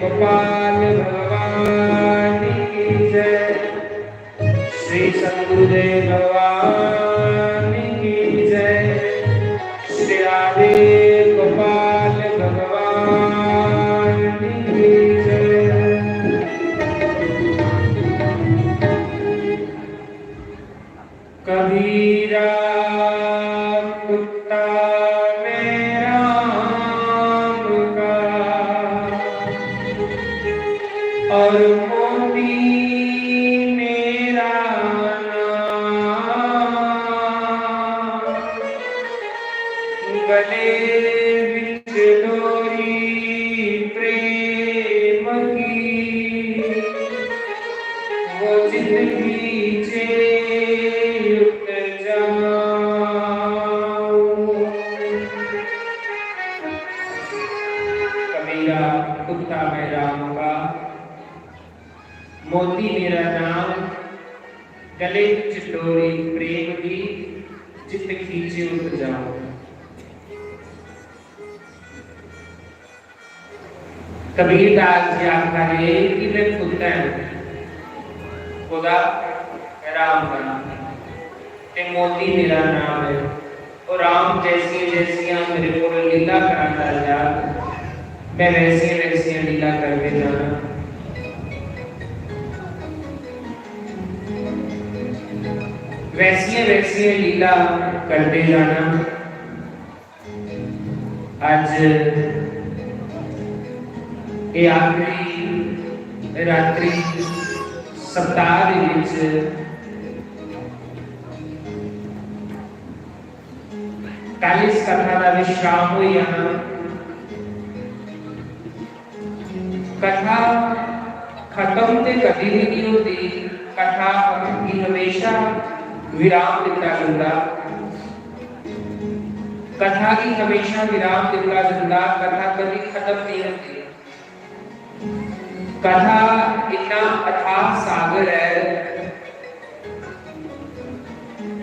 गोपाल भगवान की जय। श्री सद्गुरुदेव भगवान की जय। श्री राधे गोपाल भगवान की जय। कबीरा कुत्ता मेरा राम का और मोती मेरा नाम। गले बिच डोरी प्रेम की वो जिंदगी कुत्ता मैं राम का, मोती मेरा नाम, गले चिटोरी प्रेम की जित खींचे उठ जाओ। कबीरदास जी आखा है कि मैं कुत्ता हूं, खुदा राम का ते मोती मेरा नाम है। और राम जैसी जैसियां मेरे को लीला कराता जा, मैं वैसे वैसे लीला करते जाना। वैसी वैसी लीला करते जाना। आज ये आखिरी रात्रि सप्ताह दे विच कल इस कथा का विश्राम हुई। कथा खत्म ते कभी भी नहीं होती, कथा की हमेशा विराम दिता जाता। कथा की हमेशा विराम दिता जाता, कथा कभी खत्म नहीं होती। कथा इतना अथाह सागर है,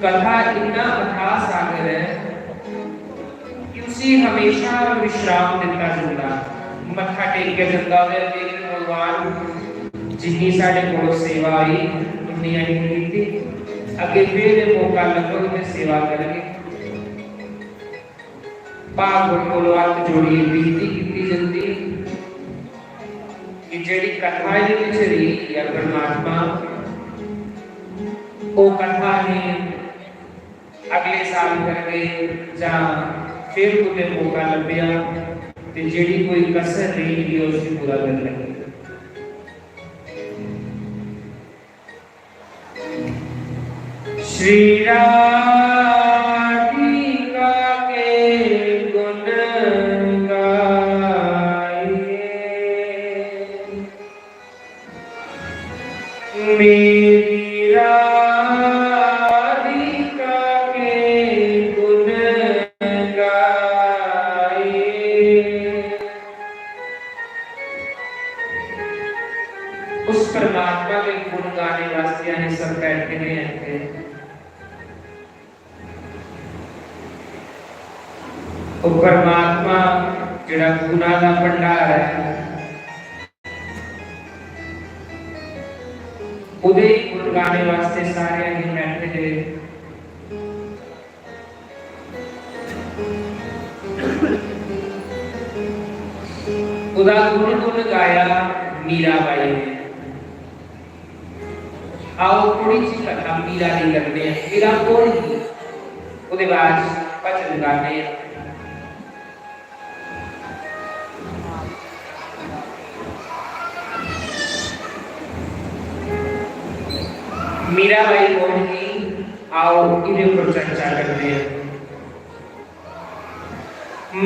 कथा इतना अथाह सागर है कि उसे हमेशा विश्राम दिता जाता। मत्था टेक के जिंदा भगवान जिन्नी साढ़े को सेवा आई उन्नी अं की अगे फिर मौका लगो तो सेवा करके भाग को हाथ जोड़ी बेनती की जाती कि जेडी कथा रही है परमात्मा वो कथा ने अगले साल करके जा फिर तुम्हें मौका लभ्या जेड़ी कोई कसर रही थी उसे पूरा कर लगे। श्री राधिका के गुण गाइए, मेरी राधिका के गुण उस परमात्मा के गुण गाने वास्ते आने सब बैठे हैं। वो परमात्मा जिहड़ा गुणा का भंडार है, उदे गुण गाने वास्ते सारे आने बैठे हैं। उदा गुण गाया मीराबाई ने। आओ थोड़ी सी कथा मीरा की करते हैं। मीरा कौन थी, उसके बाद भजन गाते हैं। मीराबाई कौन थी, आओ इनके ऊपर चर्चा करते हैं।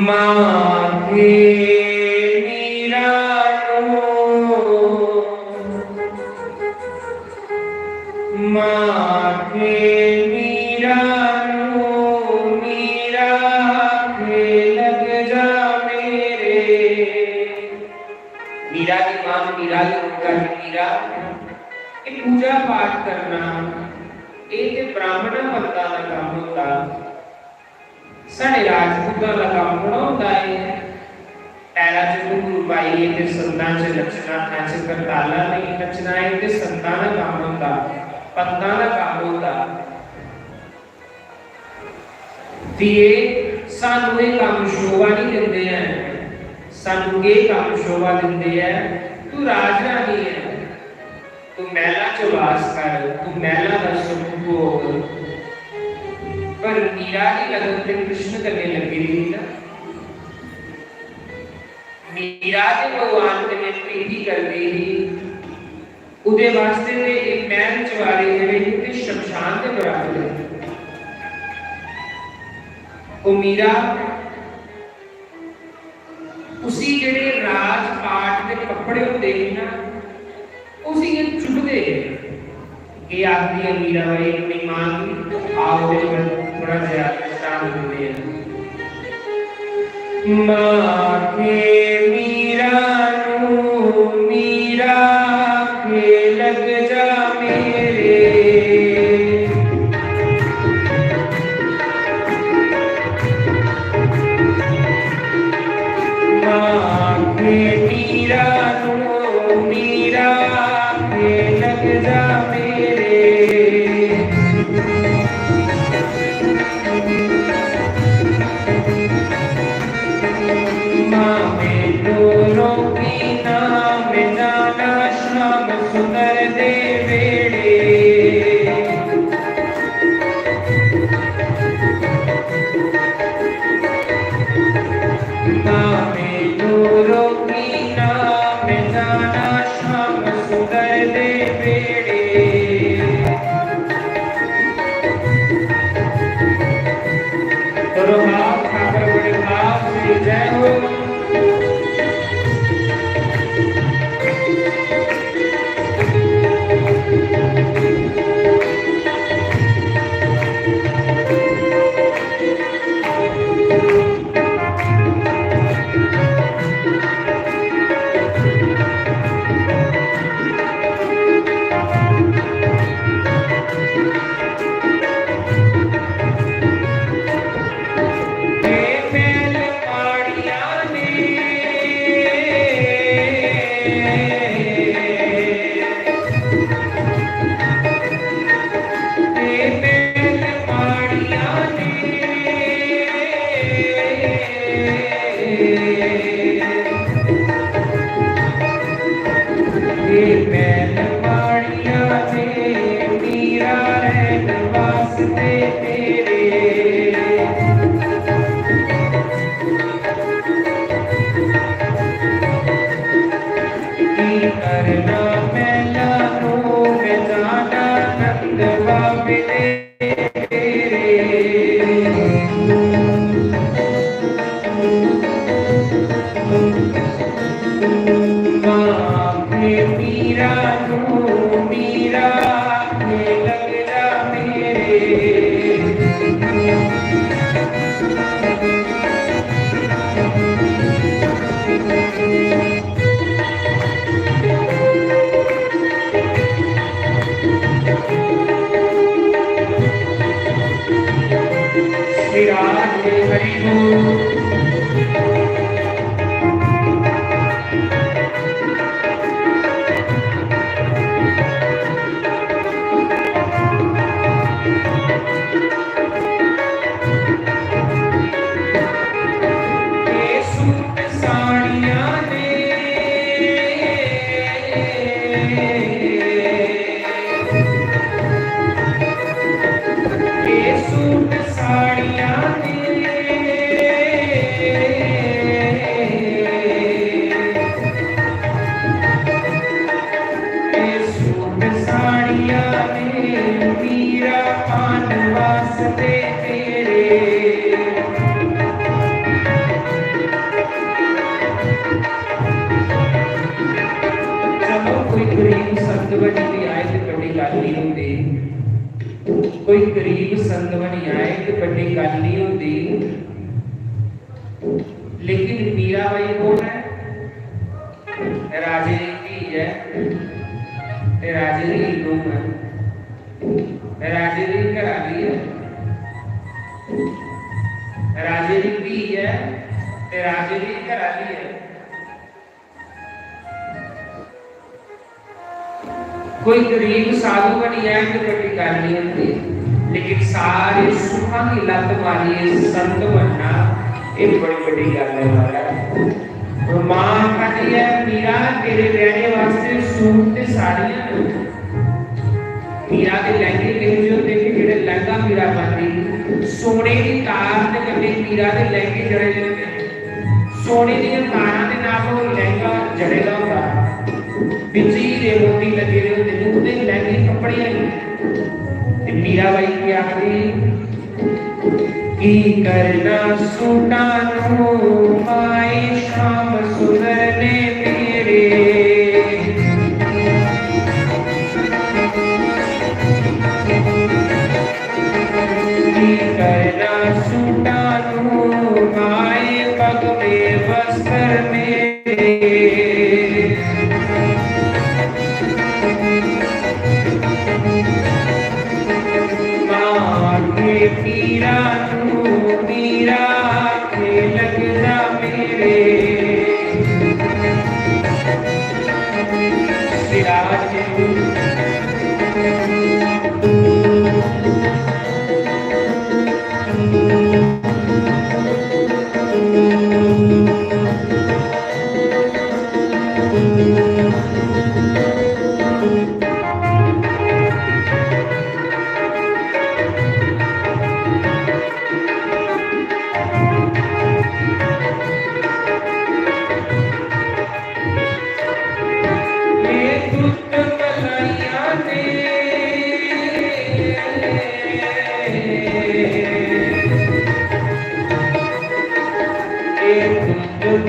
माथे मीरा माथे मीरा मीरा के लग जा मेरे। मीरा की मां मीरा की उनका मीरा पूजा पाठ करना ये ब्राह्मण भक्तां का काम होता, साढ़े राजपूतां का काम थोड़ा होता है। पहला जो गुरु भाई चवाईए ते संतां च नचना नच करताला नहीं नचना है ते संतां दा काम होंदा पंतां दा काम होंदा दिए सानू ये काम शोभा नहीं दिंदे हैं सानू ये काम शोभा दिंदे हैं तू राज रानी है तू महला च वास कर तू महला दा सुख भोग पर मीरा की लगन ते कृष्ण करने लगी थी ना मीरा ते भगवान के ने प्रीति कर दी थी उदे वास्ते ते एक महल चवारे जेड़े ते शमशान के बराबर है वो मीरा उसी जेड़े राजपाट के कपड़े होते हैं ना उसी ये चुभते ये आखरी है मीरा भाई अपनी मां की आओ थोड़ा सा शाम होते हैं मां के मीरा नू मीरा के लग जा मेरे कोई गरीब संत बनी आए तो बड़ी गल नहीं होती लेकिन मीराबाई कौन है राजे की है ते राजे की नूह है राजे की घराली है राजे की धी है ते राजे की घराली है कोई गरीब साधु बनी है तो बड़ी गल नहीं होती, लेकिन सारे सुखा की लत मारी संत बनना एक बड़ी बड़ी गल है महाराज। और मां कहती है मीरा तेरे रहने वास्ते सूट ते साड़ियां, मीरा के लहंगे किहो ਜਿਹੇ ਹੁੰਦੇ ਕਿ ਜਿਹੜੇ ਲਹਿੰਗਾ मीरा पाती सोने की तार ते कन्ने मीरा के लहंगे जड़े होंदे, सोने दी तारां दे नाल वो लहंगा जड़ेदा हुंदा, बिजली दे मोती लगे होंदे ने उहदे लहंगे कपड़े हैं। ते मीरा बाई की आखदी की करना सूटां नूं माए शाम सुधरने मेरे, करना सूटां नूं माए पग में वस्त्र मेरे, मां के पीरा नूं मीरा के लगदा मेरे, सिराज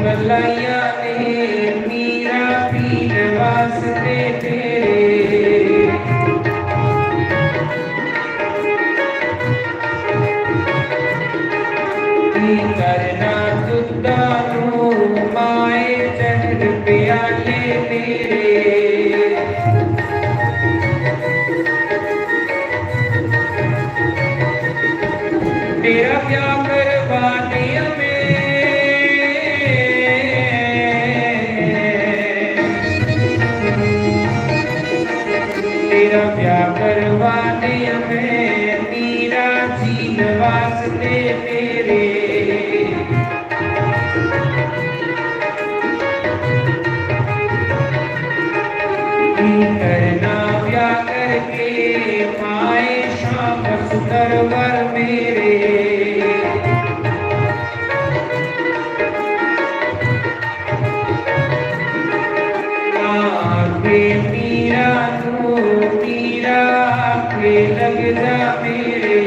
मलाइया ने मीरा पीन वास्ते तेरे, की करना दुद्धा नूं माए चढ़ प्याले तेरे, तेरा ब्याह करवाने में तेरा ब्याह करवाने में मीरा जीन वास्ते तेरे, करना ब्याह करके माए शाम सुधरवर मेरे, आगे मीरा के लगदा मेरे,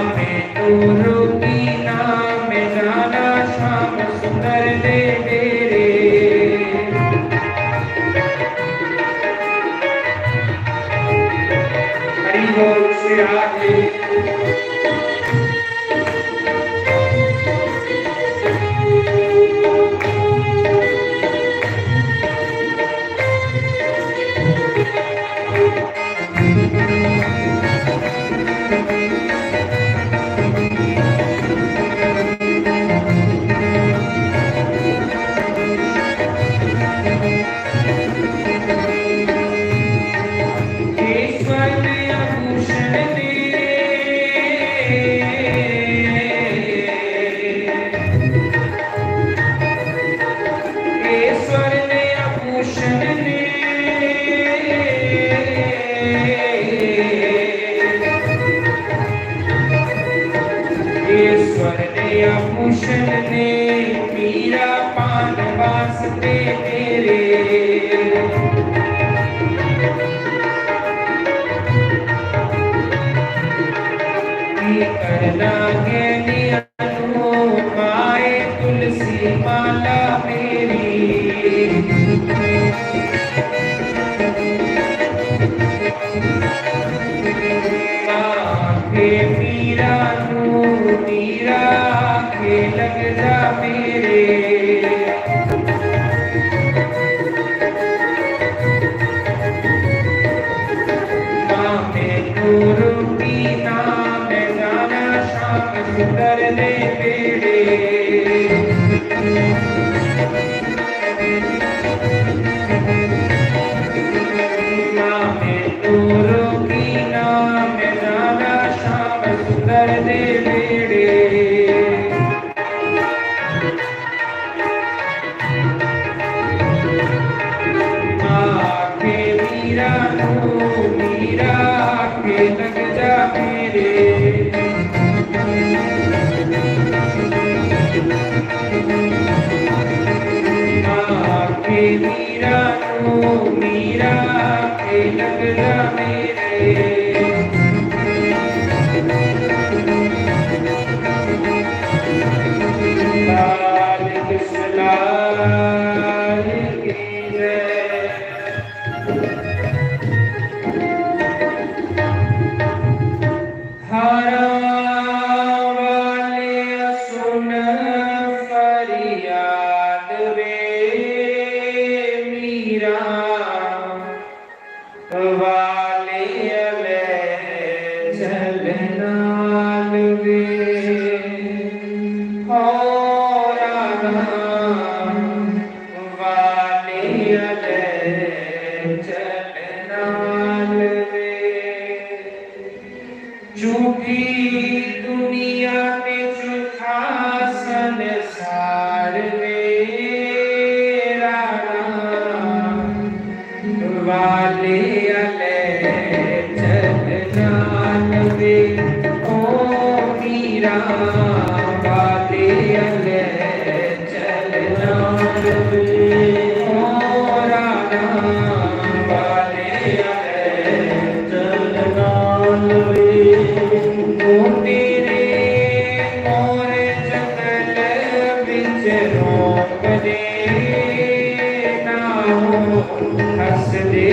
मैं तो रोकी ना मैं जाना शाम सुंदर दे मेरे, हरि बोल श्री राधे। भूषण ने मीरा पान वास्ते तेरे, करना ज्ञानी माए तुलसी माला मेरी, के मीरा के लगदा मेरे, मैं तो रोटी ना मैं जाना श्याम सुंदर ने बेड़े नाम तोरो की नाम राधा श्याम सुंदर ने बेड़े मीरा के लग जा मेरे आके मीरा के लग जा मेरे लाल कृष्ण लाल की जय। हरा वाले सुन फरियाद वे मीरा वाले ले चलनाल वे हो राधा वाले ले चलनाल वे झूठी दुनिया में झूठा संसार मेरा वाले अले चलनाल वे ओ मीरा वाले अले चलनाल वे ओ राधा वाले अले चलनाल वे तेरे मोरे जंगल बिच रोक दे नाओ हस दे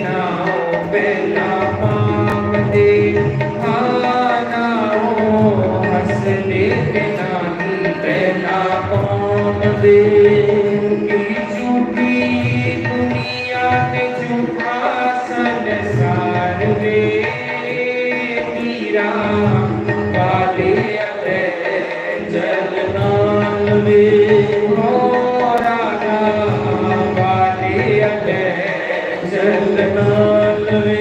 नाओ पहला मांग दे नाओ हस दे नानी पहला कौन दे की झूठी दुनिया के झूठा संसार वे मीरा वाले अले चलनाल वे हो राधा वाले अले चलनाल वे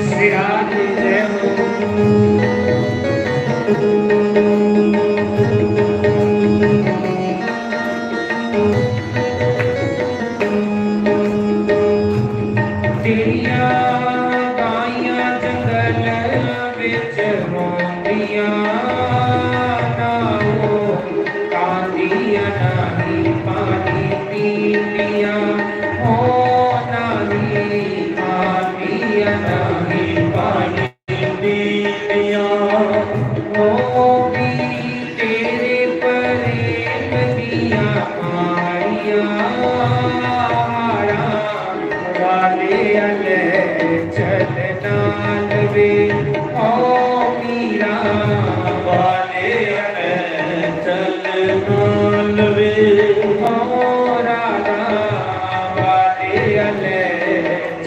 श्री राधे जय हो। तेरिया गाइया जंगल बिच रोंदिया नाओ कांदिया नाही पानी पीलिया हो नाही कांदिया नाही पानी पीलिया हो भी तेरे प्रेम दिया मारिया वाले अले चलनाल वे ओ मीरा वाले अले चलनाल वे ओ राधा वाले अले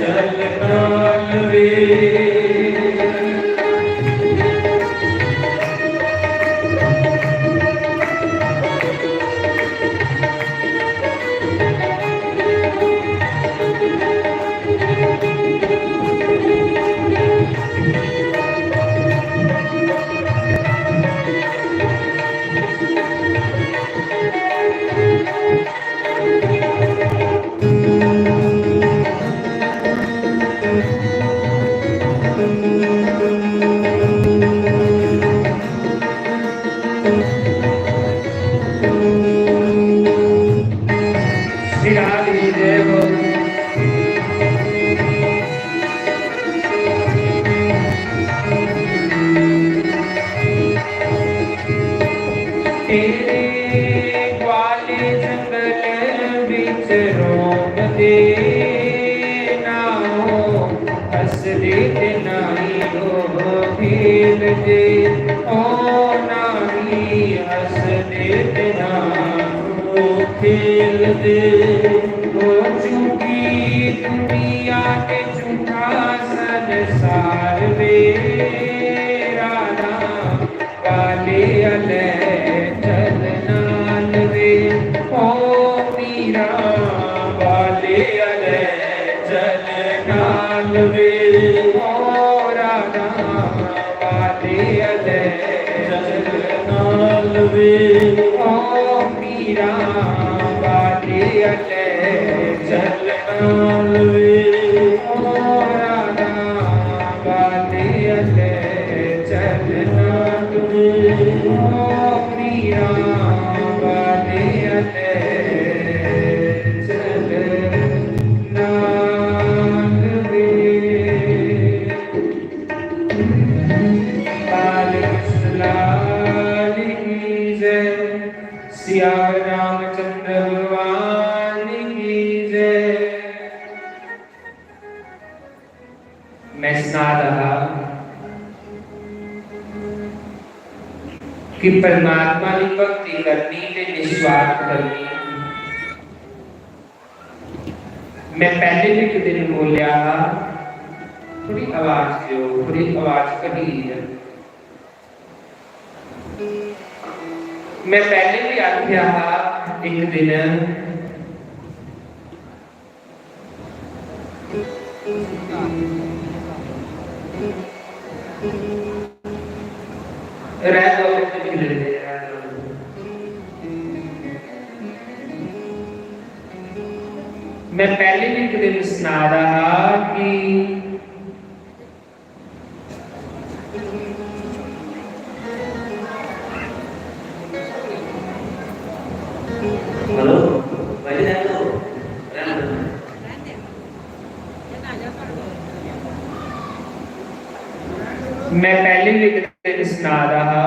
चलनाल वे तेरे ग्वाले जंगल बिच रोम दे नाओ हस दे ते नाई हो खेल दे ओ नाई हस दे ते नाई खेल दे ओ चुकी दुनिया के झूठा संसार वे राधा काले अले चलनाल वे ओ मीरा वाले अले चलनाल वे ओ राधा वाले अले चलनाल वे ओ मीरा वाले अले चलनाल वे ओ राधा वाले अले चलनाल वे ओ मीरा वाले अले चलनाल वे। बाल कृष्ण लाल की जय, सिया रामचंद्र भगवान की जय। मैं सुना रहा कि परमात्मा की भक्ति करनी ते निस्वार्थ करनी। मैं पहले भी एक दिन बोलिया थोड़ी आवाज जो थोड़ी आवाज कटी है। मैं पहले भी आख्या एक दिन रह दो मैं पहले भी एक दिन सुना रहा कि हेलो भाई हेलो मैं पहले भी एक दिन सुना रहा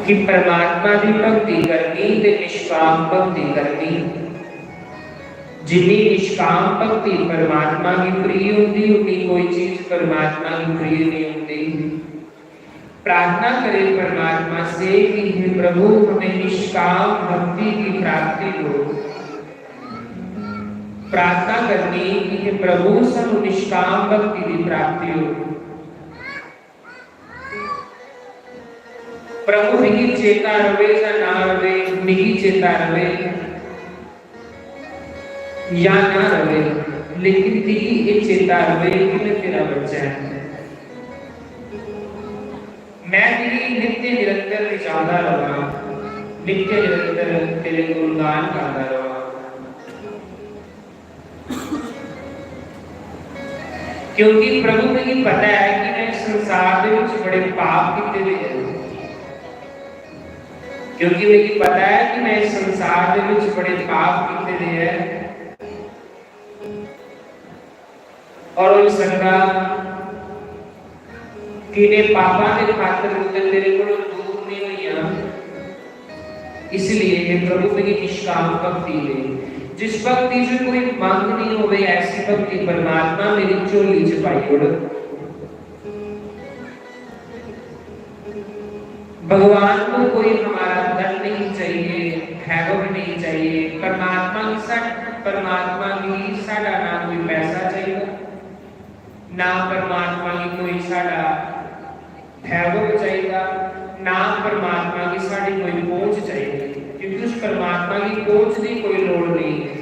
कि परमात्मा की भक्ति करनी ते निष्काम भक्ति करनी। जिन्नी निष्काम भक्ति परमात्मा की प्रिय होती उतनी कोई चीज परमात्मा की प्रिय नहीं होती। प्रार्थना करें परमात्मा से कि हे प्रभु हमें निष्काम भक्ति की प्राप्ति हो। प्रार्थना करनी कि हे प्रभु सब निष्काम भक्ति की प्राप्ति हो। प्रभु मिगी चेता रवे या ना रवे, मिगी चेता रवे या ना रवे, लेकिन तेरी ये चेता रवे कि मैं तेरा बच्चा है। मैं तेरी नित्य निरंतर विचारदा रहा, नित्य निरंतर तेरे गुणगान गाता रहा। क्योंकि प्रभु मुझे पता है कि मैं संसार में बड़े पाप किए हुए हैं। क्योंकि मुझे पता है कि मैं संसार में बड़े पाप किए हुए हैं और उस संग्राम किने पापा के खातिर तेरे को दूर नहीं हुई। इसलिए हे प्रभु मेरी निष्काम भक्ति है, जिस भक्ति से कोई मांग नहीं होवे ऐसी भक्ति परमात्मा मेरी झोली च पाई उड़। भगवान को कोई हमारा धन नहीं चाहिए, वैभव नहीं चाहिए। परमात्मा की साडा ना कोई पैसा चाहिए, ना परमात्मा की कोई साडा वैभव चाहिए, ना परमात्मा की साडी कोई पहुंच चाहिए। क्योंकि उस परमात्मा की पहुंच की कोई लोड़ नहीं है।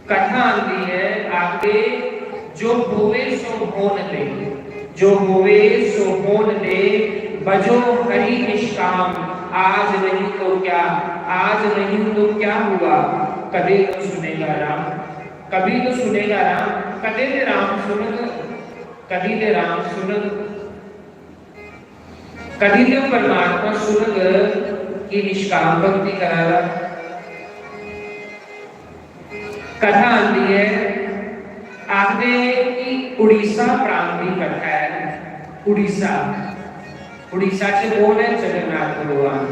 कथा आती है आगे, जो होवे सो होन दे, जो होवे सो होन दे, बजो हरि निष्काम। आज नहीं तो क्या, आज नहीं तो क्या हुआ, कभी तो सुनेगा राम, कभी तो सुनेगा राम। कदे ते राम सुनग, कभी ते राम सुनग, कभी तो परमात्मा सुनग की निष्काम भक्ति करारा। कथा आती है, आखते कि उड़ीसा प्रांत की कथा है। उड़ीसा से कौन है? जगन्नाथ भगवान।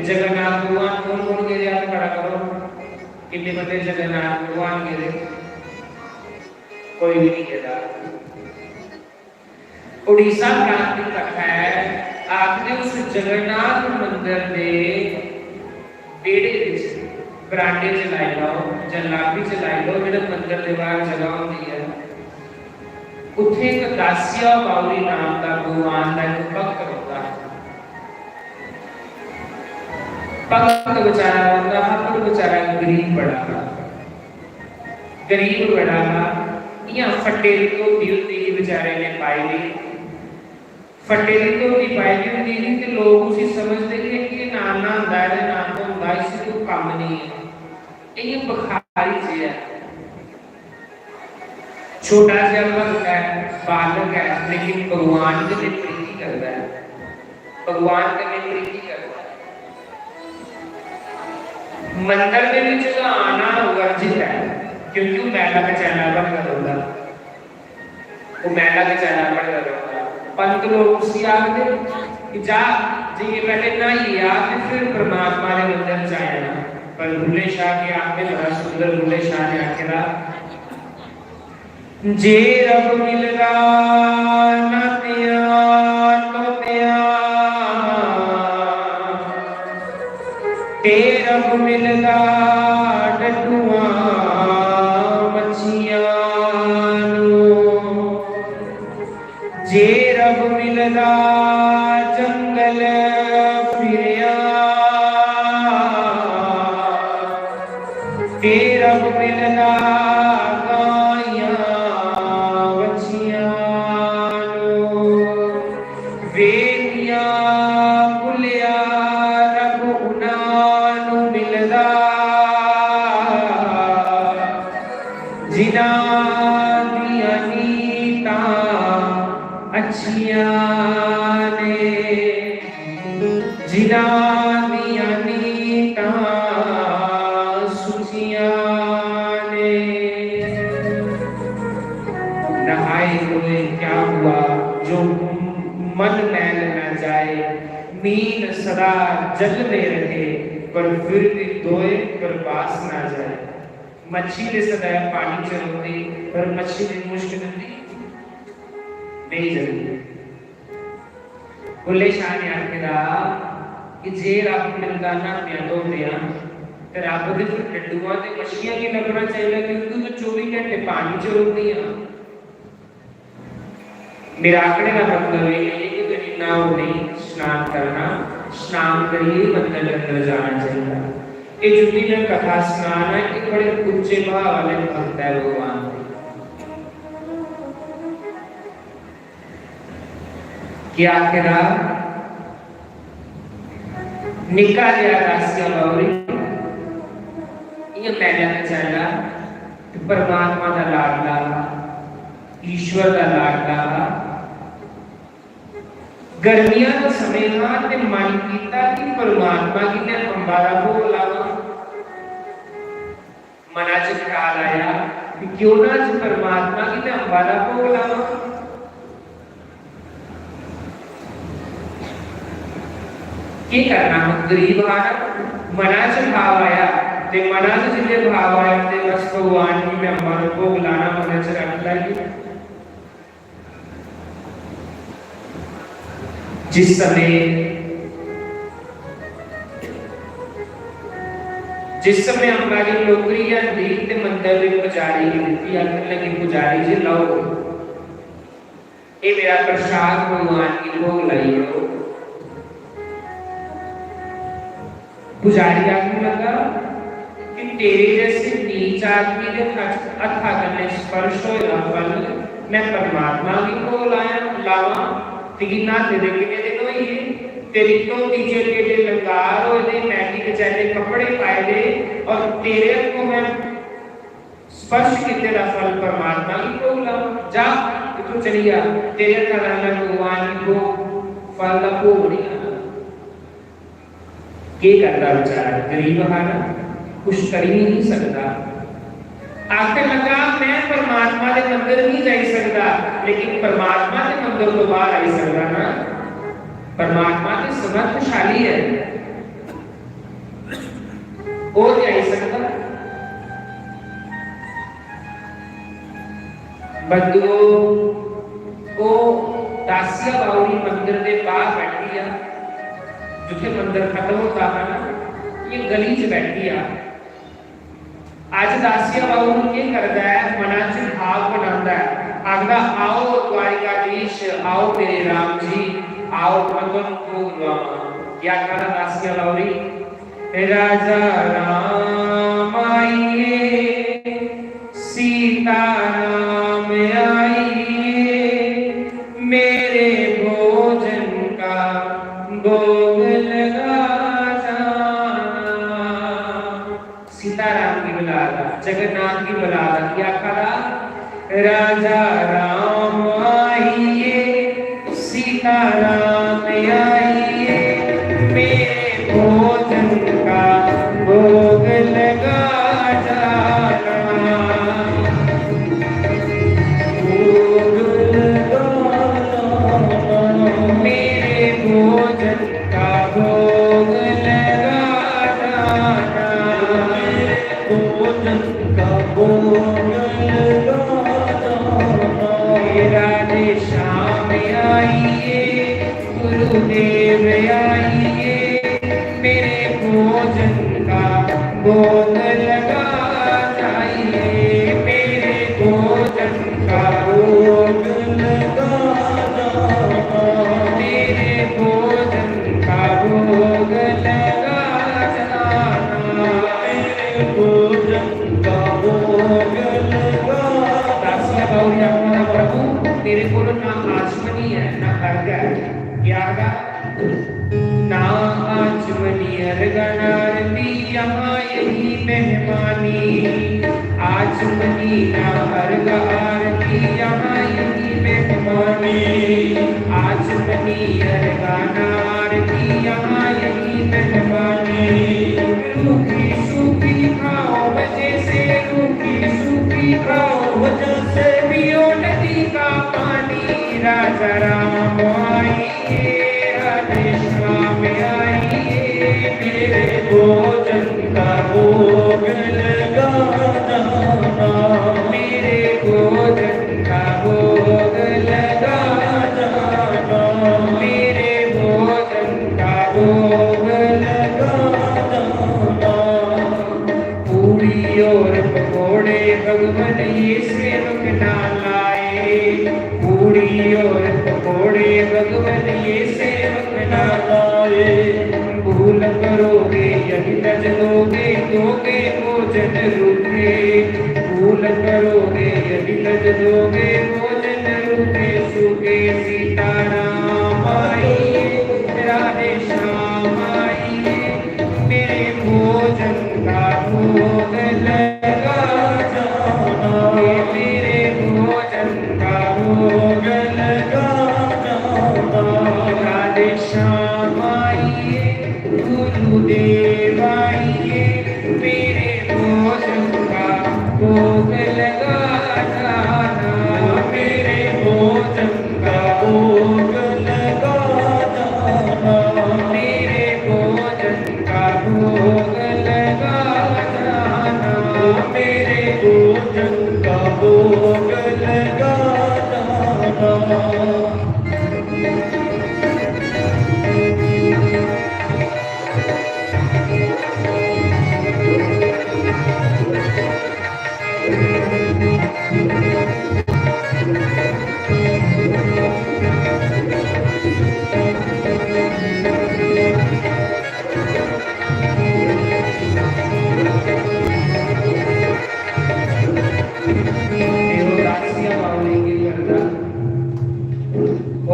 जगन्नाथ भगवान कौन कौन के याद खड़ा करो, कितने बंदे जगन्नाथ भगवान के? कोई भी नहीं कहता। उड़ीसा प्रांत की कथा है, आखते उस जगन्नाथ मंदिर ने बेड़े बरांडे चलाई लो, जलाबी चलाई लो, जो मंदिर के बाहर जगह होती है, उत्थे एक दासिया बावरी नाम का भगवान का एक भक्त होता है। भक्त बेचारा होता है, पर बेचारा गरीब बड़ा या फटे तो दिल दी बेचारे ने पाई ली, फटे तो दी पाई ली थी कि लोग उसे समझते थे कि नाना होता है, नाम तो होता है, इसी को काम नहीं है, ये बखारी से है। छोटा सा भक्त है, बालक है, लेकिन भगवान के लिए प्रीति करता है, भगवान के लिए प्रीति करता है। मंदिर में भी जो आना वर्जित है, क्योंकि वो मैला का चैनल बन कर होगा, वो मैला का चैनल बन कर होगा। पंत लोग उसी आगे कि जा जी ये पहले ना ही याद फिर परमात्मा ने मंदिर जाना, पर भूले शाह के आगे बड़ा सुंदर भूले शाह ने आखिरा जे रब मिलगा न तिया तो तिया, ते रब मिलगा डडुआ मछियां नु, जे रब मिलगा जंगल फिरिया, ते रब मिलगा सदा जल में रहे, पर फिर भी धोए पर बास ना जाए। मच्छी ने सदा पानी चलती, पर मच्छी ने मुश्किल नहीं जलती। भुल्ले शाह ने आखिरा कि जे रब मिलदा ना पिया तो दिया, ते रब दे फिर डड्डुआं ते मछलियां की लगना चाहिए, क्योंकि तो 24 घंटे पानी चलती है। मेरा आंकड़े का मतलब ये है कि कहीं ना हो नहीं स्नान करना, स्नान करिए मंदिर के अंदर जाना चाहिए। ये जुटी में कथा स्नान है कि बड़े ऊंचे भाव वाले भक्त है भगवान। क्या आखिरा निका दिया दासिया बावरी ये मैंने चला परमात्मा का लाडला, ईश्वर का लाडला। गर्मियां का समय था ते मन कीता कि परमात्मा की ने अंबारा भोग लावा। मना च ख्याल आया कि क्यों ना च परमात्मा की ने अंबारा भोग लावा। क्या करना गरीब आना मना च भाव आया ते मना च जिले भाव आया ते बस भगवान की ने अंबारा भोग लाना मना च रख लगी। जिस समय हमारी नौकरी या दीन ते मंदिर में पुजारी दी आखिर लगी पुजारी जी लाओ ये मेरा प्रसाद भगवान की भोग लाई हो। पुजारी आखिर लगा कि तेरे जैसे नीच आदमी के अथा करने स्पर्श हो फल मैं परमात्मा की भोग लावा। ना तेरे कितने दिन हुई है तेरी तो नीचे के लंगार हो दे मैटी के चाहे कपड़े पाए दे और तेरे को मैं स्पर्श की तेरा फल परमात्मा की भोग लाऊं। जा तू चली जा तेरे कारण भगवान की भोग फल का भोग नहीं लाना। क्या करता बेचारा गरीब हारा कुछ कर ही नहीं सकता। आखिर लगा मैं परमात्मा के मंदिर नहीं जा सकता, लेकिन परमात्मा के मंदिर तो बाहर आई सकता ना। परमात्मा के समर्थशाली है, वो जा सकता। बंधुओं को दासिया बावरी मंदिर के बाहर बैठी है, जिथे मंदिर खत्म होता है ना, ये गली च बैठी है। आज दासिया बाबू की करता है, मना च भाव बनाता है, आखदा आओ द्वारिकाधीश, आओ मेरे राम जी, आओ भगवान को क्या कहा दासिया बावरी, राजा राम आइए, सीता राम आइए, मेरे भोजन का भोग लगा जाना। सीताराम की बुलादा, जगन्नाथ की बुलादा, क्या कहा, राजा राम आइए, सीता राम आइए, मेरे भोजन का भोग लगा जाना। मेरे भोजन का भोग लगा जाना, भोजन का भोग राधे श्याम आइए, गुरुदेव आइए, मेरे भोजन का भोग लगा जाइए, मेरे भोजन का भोग लगा जाना, मेरे भोजन का भोग लगा जाना, मेरे भोजन का भोग लगा। दासिया बावरी अपना प्रभु तेरे को ना आचमनी है ना अर्घ है, क्या ना आचमनी अर्घ नारती, यहाँ यही मेहमानी, आचमनी ना अर्घ आरती, यहाँ यही मेहमानी, आचमनी अर्घ नारती, यहाँ यही मेहमानी, रूखी सूखी खाओ वजह से, रूखी सूखी खाओ वजह से, पियो नदी का पानी, राजा राम आइए, राधे श्याम आइए, मेरे भोजन का भोग लगा जाना, मेरे भोजन का भोग लगा जाना, मेरे भोजन का भोग लगा जाना। पूरी और पकौड़े भगवान ये सेवक ना लाए, पूरी और पकौड़े भगवान ये सेवक ना लाए, भूल करोगे यदि तज लोगे, दोगे भोजन रूठे, भूल करोगे यदि तज लोगे, भोजन रूठे सूखे, सीताराम आइए, राधे श्याम आइए, मेरे भोजन का भोग लगा जाना, मेरे भोजन का भोग लगा जाना, राधे श्याम आइए, गुरुदेव आइए, मेरे भोजन का भोग लगा जाना, मेरे भोजन का भोग लगा जाना, मेरे भोजन का भोग लगा जाना, मेरे भोजन का भोग लगा जाना।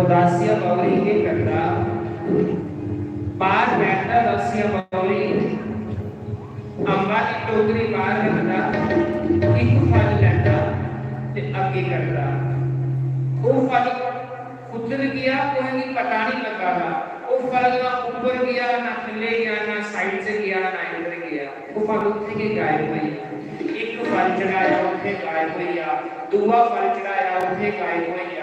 दासिया बावरी के करता पार बैठता, दासिया बावरी अंबा की टोकरी बाहर रखता, एक फल लेता ते अगे करता, वो फल उधर गया, कोई पता नहीं लगा, वो फल ना ऊपर गया, ना थले गया, ना साइड से गया, ना इधर गया, वो फल उठे के गायब हुई। एक फल चढ़ाया उत्थे गायब हुई आ, दूआ फल चढ़ाया उत्थे गायब हुई आ।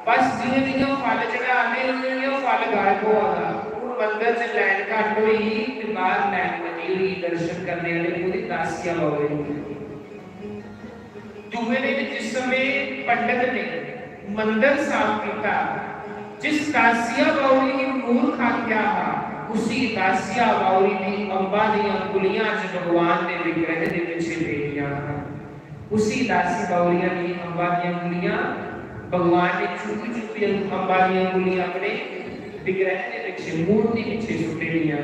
बस जिवें जिवें फल चढ़ाने उवें फल गायब होगा। हुण मंदिर च लैन घट हुई ते बाहर लैन वधी हुई, दर्शन करने वाले पूरी दासियां बौले। दूए दिन जिस समय पंडित ने मंदिर साफ किया, जिस दासिया बाउरी की मूर्ख आख्या उसी दासिया बाउरी की अंबा दी अंगुलियां च भगवान ने विग्रह दे पीछे दे दिया। उसी दासी बाउरिया की अंबा दी अंगुलियां भगवान ने चुपी चुपी अंबा दी अंगुलियां अपने विग्रह के पीछे मूर्ति पीछे सुटे दिया।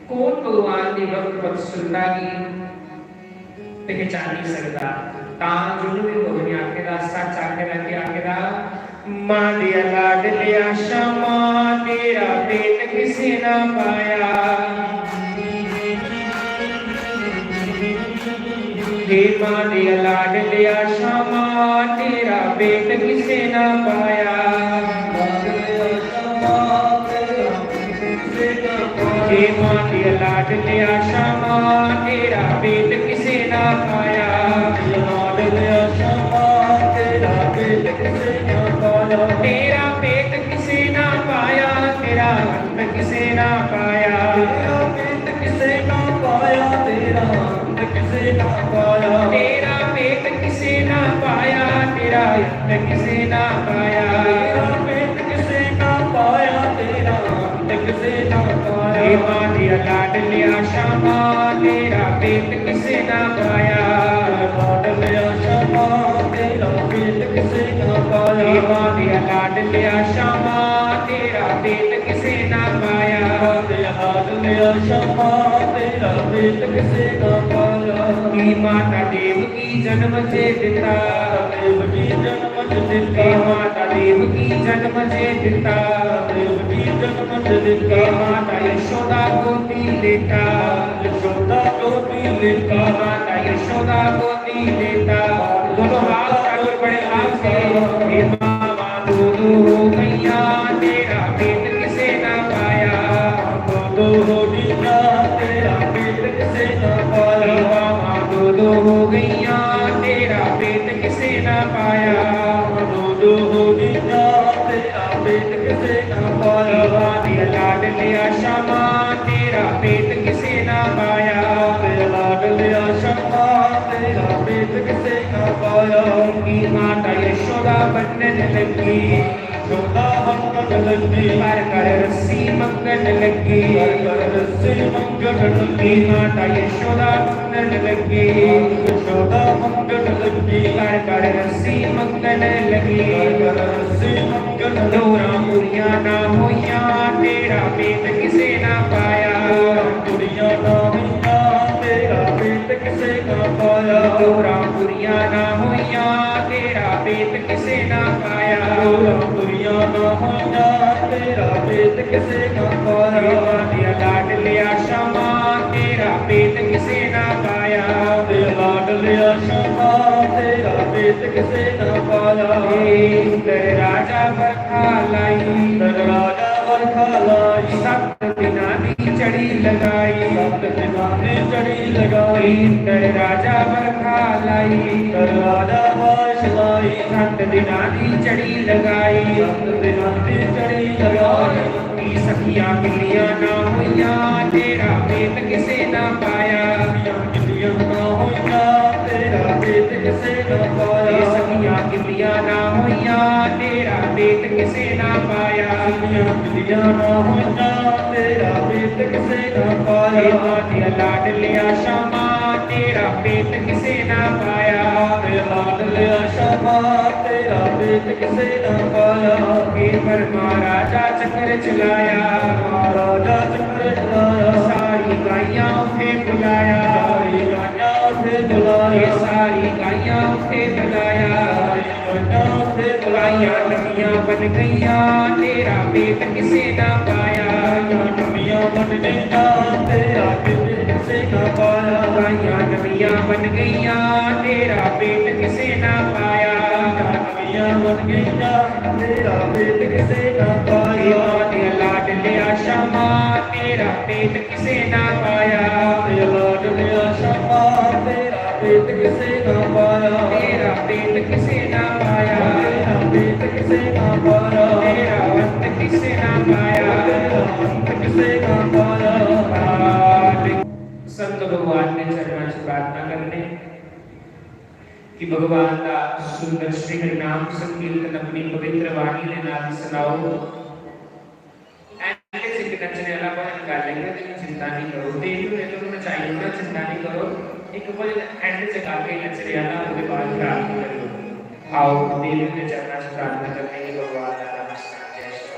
कौन भगवान की भक्त वत्सलता की पहचान नहीं सकता। जो भी भगवान आखेगा सच आखेगा कि आखेगा मां दिया लाड लिया शमा तेरा पेट किसी ना पाया। हे मां दिया लाड लिया शमा तेरा पेट किसी ना पाया। हे मां दिया लाड लिया शमा तेरा पेट किसी ना पाया। तेरा पेट किसे ना पाया, तेरा अंत किसे ना पाया। तेरा पेट किसे ना पाया, तेरा अंत किसे ना पाया। तेरा पेट किसे ना पाया, तेरा अंत किसे ना पाया। तेरा पेट किसे ना पाया, तेरा अंत किसे ना पाया। हे मां दिया लाड लिया शमा तेरा पेट किसे ना पाया। लाड लिया शमा तेरा पेट किसे ना पाया। हे मां दिया लाड लिया शमा तेरा पेट किसे ना पाया। लाड लिया शमा तेरा पेट किसे ना पाया। हे माता देव की जन्म से पिता देव की जन्म से पिता। हे माता देव की जन्म से पिता देव की जन्म से पिता। हे माता यशोदा को दी लेता यशोदा को दी लेता। माता यशोदा को दी लेता। दोनों हाथ ठाकुर बड़े हाथ से। हे मामा दो हो गैया तेरा पेट किसे ना पाया। दो हो गैया तेरा पेट किसे ना पाया। मामा दो हो गैया तेरा पेट किसे ना पाया। दो हो गैया तेरा पेट किसे ना पाया। दिया लाड लिया शमा तेरा पेट किसे ना पाया। लाड लिया शमा तेरा पेट किसे ना पाया। की माता यशोदा बनने लगी यशोदा बनने लगी। कर कर रस्सी मंगन लगी कर रस्सी मंगन लगी। माता यशोदा बनने लगी यशोदा मंगन लगी। कर कर रस्सी मंगन लगी कर रस्सी मंगन। दोरा पूरियां ना होइया तेरा पेट किसे ना पाया। पूरियां ना होइया तेरा पेट किसे ना पाया। दोरा पूरियां ना होइया तेरा पेट किसे ना पाया। दोरा पूरियां ना होइया तेरा पेट किसे ना पाया। दिया लाड लिया शमा तेरा पेट किसे ना पाया। दिया लाड लिया शमा तेरा पेट किसे ना पाया। इंद्र राजा बरखा लाई इंद्र राजा बरखा लाई। 7 दिना दी चढ़ी लगाई 7 दिना दी चढ़ी लगाई। इंद्र राजा बरखा लाई इंद्र राजा बाश लाई। 7 दिना दी चढ़ी लगाई 7 दिना दी चढ़ी लगाई। की सखियां किलियां ना होइया तेरा पेट किसे ना पाया। किलियां ना होइया तेरा पेट किसे ना पाया। सखियां किलियां ना होइया तेरा पेट किसे ना पाया। किलियां ना होइया तेरा पेट किसे ना पाया। दिया लाड लिया शमा तेरा पेट किसे ना पाया। लाड लिया शमा तेरा पेट किसे ना पाया। हे परमा राजा चक्र चलाया महाराजा चक्र चलाया। सारी गाइयां उठे बुलाया सारी गाइयां उठे बुलाया। सारी गाइयां उठे बुलाया सारी गाइयां उठे बुलाया। नमियां बन गईया तेरा पेट किसे ना पाया। नमियां बन गईया तेरा पेट किसे ना पाया। गाइयां नमियां बन गईया तेरा पेट किसे ना पाया। नमियां बन गईया तेरा पेट किसे ना पाया। दिया लाड लिया शमा तेरा पेट किसे ना पाया। दिया लाड लिया शमा तेरा पेट किसे ना पाया, तेरा पेट किसे ना पाया, तेरा पेट किसे ना पाया, तेरा अंत किसे ना पाया, तेरा अंत किसे ना पाया। संत भगवान ने चरणों से प्रार्थना करने कि भगवान का सुंदर श्री हरि नाम संकीर्तन अपनी पवित्र वाणी ने नाम सुनाओ। ऐसे से नचने वाला बहुत निकालेंगे, तो चिंता नहीं करो। देख लो तो तुम्हें चाहिए ना, चिंता नहीं करो। एक बोले एंड से काके नचने वाला उसके बाद प्रार्थना करो। आओ देवी ने चरणों से प्रार्थना करने की भगवान का नमस्कार जय श्री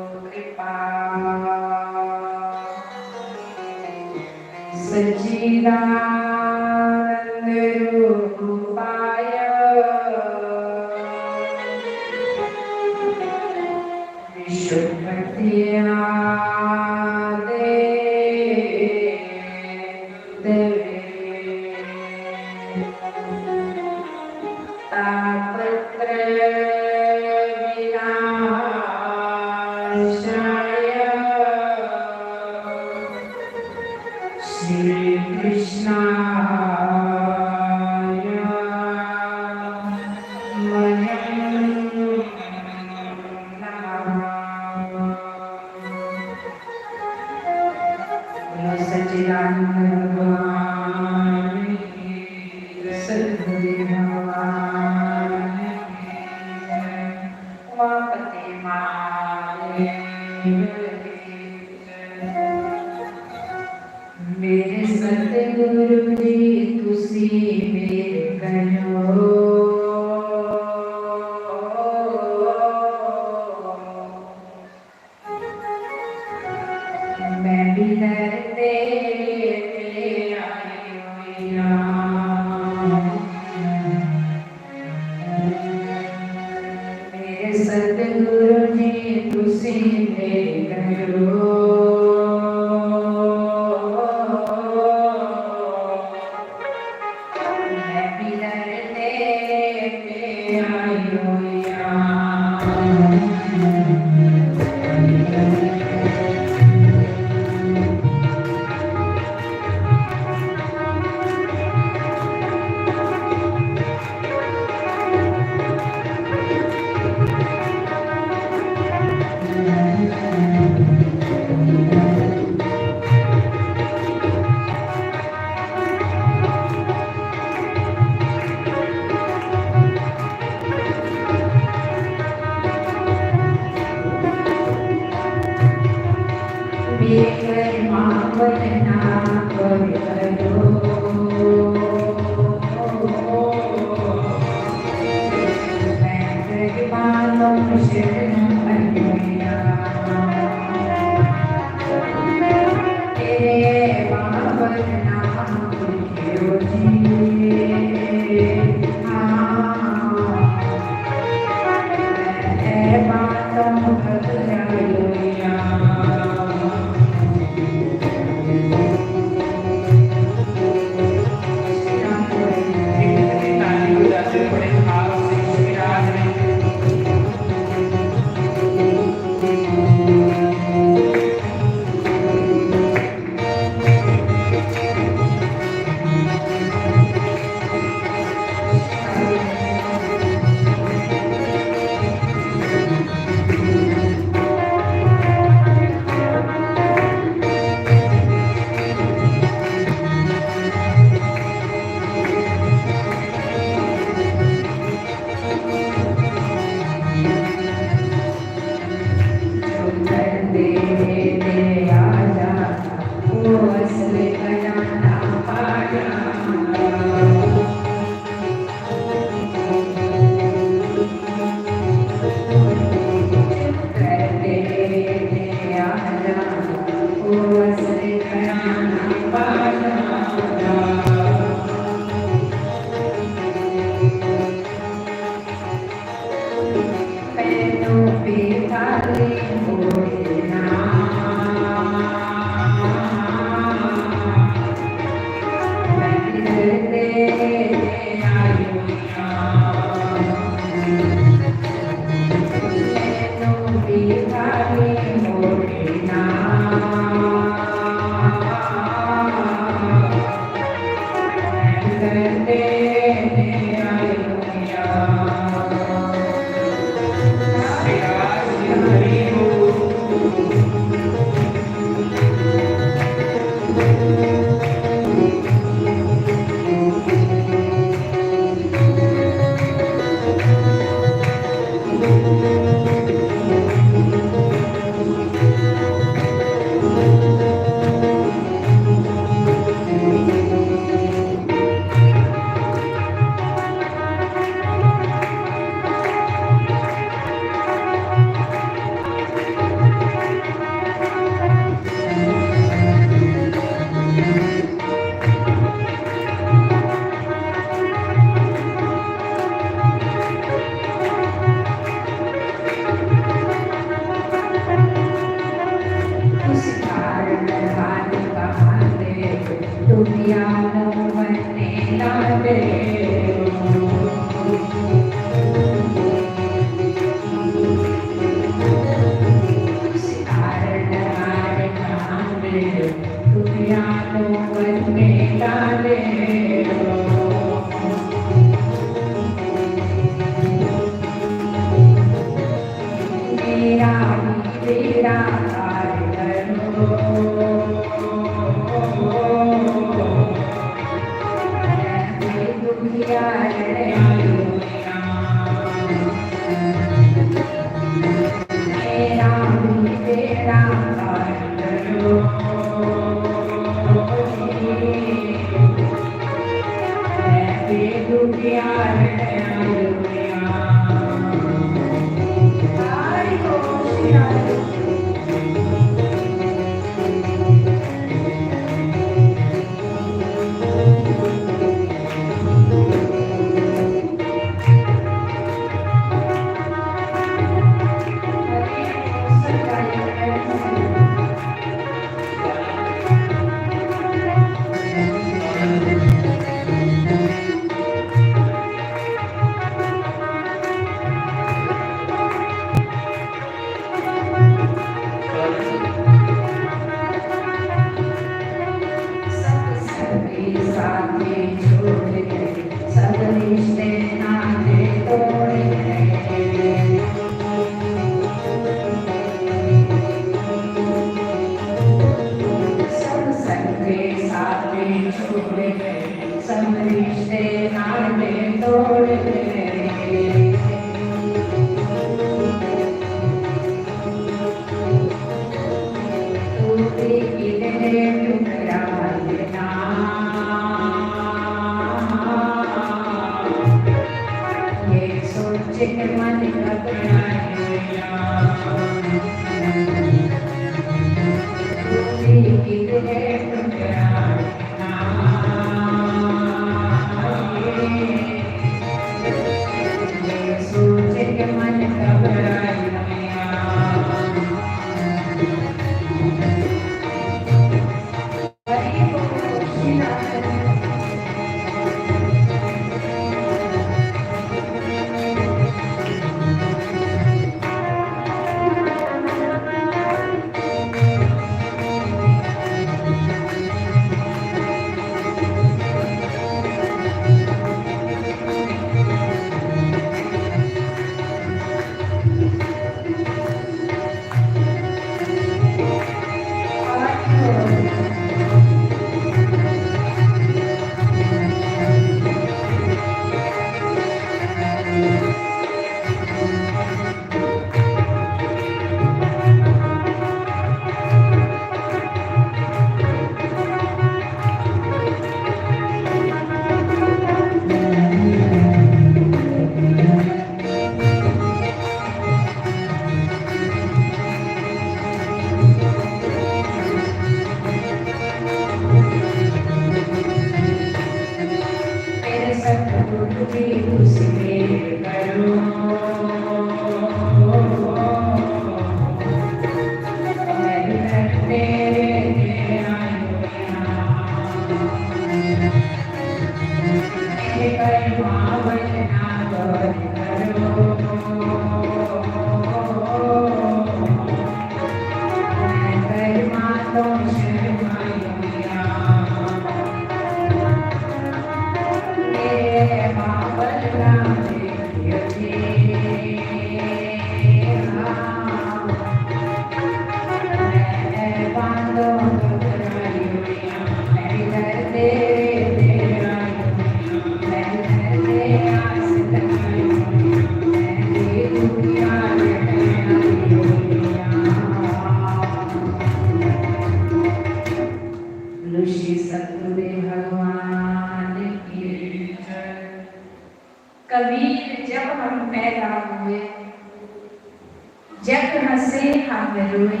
जग हंसे हम रोए,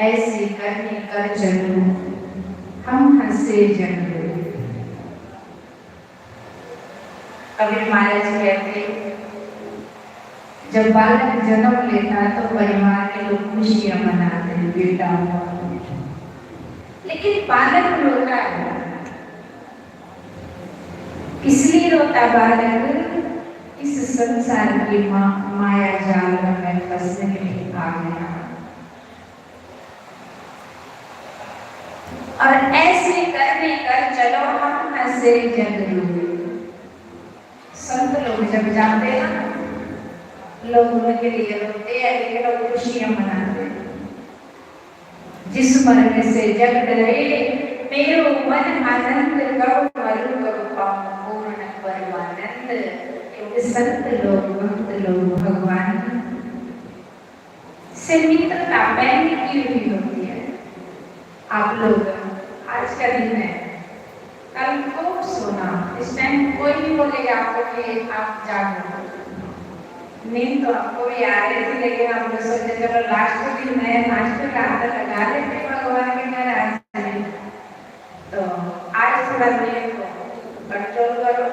ऐसे करने कर चलो हम हंसे जग रोए। कबीर महाराज कहते, जब बालक जन्म लेता तो परिवार के लोग खुशियां मनाते हैं, बेटा हुआ। लेकिन बालक रोता है, इसलिए रोता बालक, इस संसार की माया जाल में फंसने आ गया। और ऐसे करने कर चलो हम हंसे जग रोए। संत लोग जब जाते हैं लोग उनके लिए रोते हैं, लेकिन लोग खुशियां मनाते हैं। जिस मर्ग से जग डरे मेरो मन आनंद करो मरु करो पाऊं पूर्ण परमानंद। क्योंकि संत लोग भक्त लोग भगवान से मित्रता पहले की हुई होती है। आप लोग आज का दिन है, कल खूब सोना, इस टाइम कोई नहीं बोलेगा आपको कि आप जागो। नींद तो आपको भी आ रही थी, लेकिन हम लोग सोचे चलो लास्ट दिन है, नाश्ते का आदत लगा लेते भगवान के घर आज। तो आज थोड़ा नींद को कंट्रोल करो,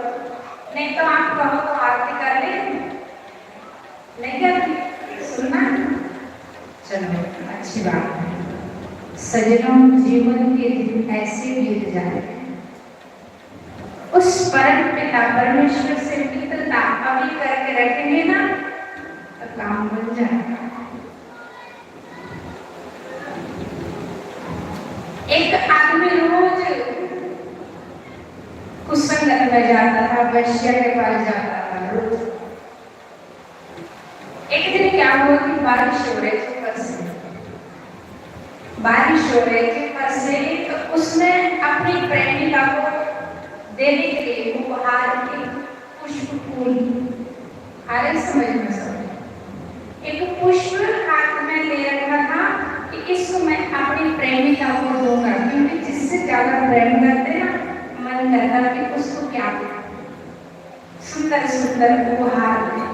नहीं तो आप कहो तो आरती कर ले, नहीं करती सुनना। चलो अच्छी बात है। सजनों, जीवन के दिन ऐसे बीत जाए, उस परम पिता परमेश्वर से मित्रता अभी करके रखेंगे ना तो काम बन जाएगा। एक आदमी रोज कुसंगत में जाता था, वैश्य के पास जाता था रोज। एक दिन क्या हुआ कि बारिश हो रही थी, बारिश हो रही थी पर से, तो उसने अपनी प्रेमिका को देने के लिए उपहार के पुष्प फूल, हरे समझ में सब एक पुष्प हाथ में ले रखा था कि इसको मैं अपनी प्रेमिका को दूंगा। क्योंकि जिससे ज्यादा प्रेम करते ना, मन करता कि उसको क्या दे, सुंदर सुंदर उपहार दे।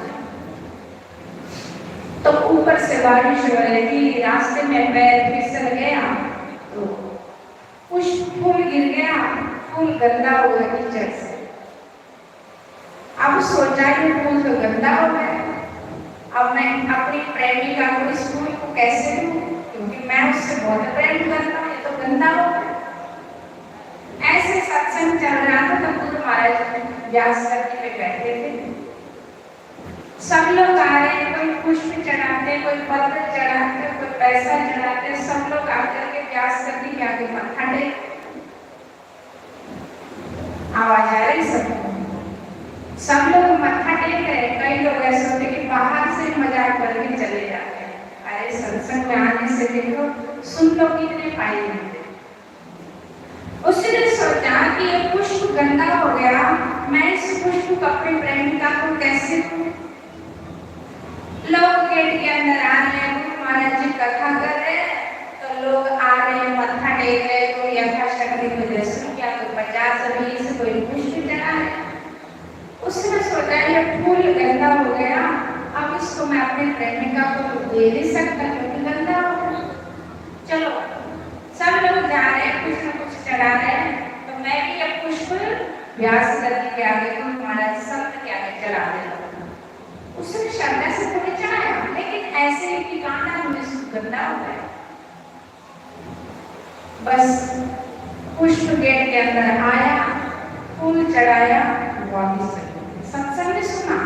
तो ऊपर से बारिश हो रही थी, रास्ते में पैर फिसल गया तो पुष्प फूल गिर गया, फूल गंदा हुआ कीचड़ से। अब सोचा कि फूल तो गंदा हो गया, अब मैं अपनी प्रेमिका को इस फूल को कैसे दूं, क्योंकि मैं उससे बहुत प्रेम करता हूँ, ये तो गंदा हो गया। ऐसे सत्संग चल रहा था तो गुरु महाराज व्यास करने पे बैठे थे। सब लोग आ रहे, कोई पुष्प चढ़ाते, कोई पत्र चढ़ाते, कोई पैसा चढ़ाते, सब लोग आकर के व्यास करने के आगे मत्था टेक, आवाज आ रही सब लोग मत्था टेक रहे। कई लोग ऐसे होते कि बाहर से मजाक करके चले जाते हैं, अरे सत्संग में आने से देखो सुन लो कितने फायदे मिलते। उसने सोचा कि ये पुष्प गंदा हो गया, मैं इस पुष्प को अपने प्रेमिका को कैसे दूं। लोग गेट के अंदर आ रहे हैं, गुरु महाराज जी कथा कर रहे हैं, तो लोग आ रहे हैं, मत्था टेक रहे, कोई यथाशक्ति को दर्शन किया, कोई 50-20 कोई पुष्प चढ़ा है। उसने सोचा ये फूल गंदा हो गया, अब इसको मैं अपने प्रेमिका को दे नहीं सकता क्योंकि गंदा हो गया। चलो सब लोग जा रहे हैं, कुछ न कुछ चढ़ा रहे हैं, तो मैं भी ये पुष्प व्यास गति के आगे, गुरु महाराज संत के आगे चढ़ा देता। उसने श्रद्धा से थोड़ी चढ़ाया, लेकिन ऐसे ही ठिकाना गंदा हो गया। बस पुष्प गेट के अंदर आया, फूल चढ़ाया, वापिस सत्संग सुना,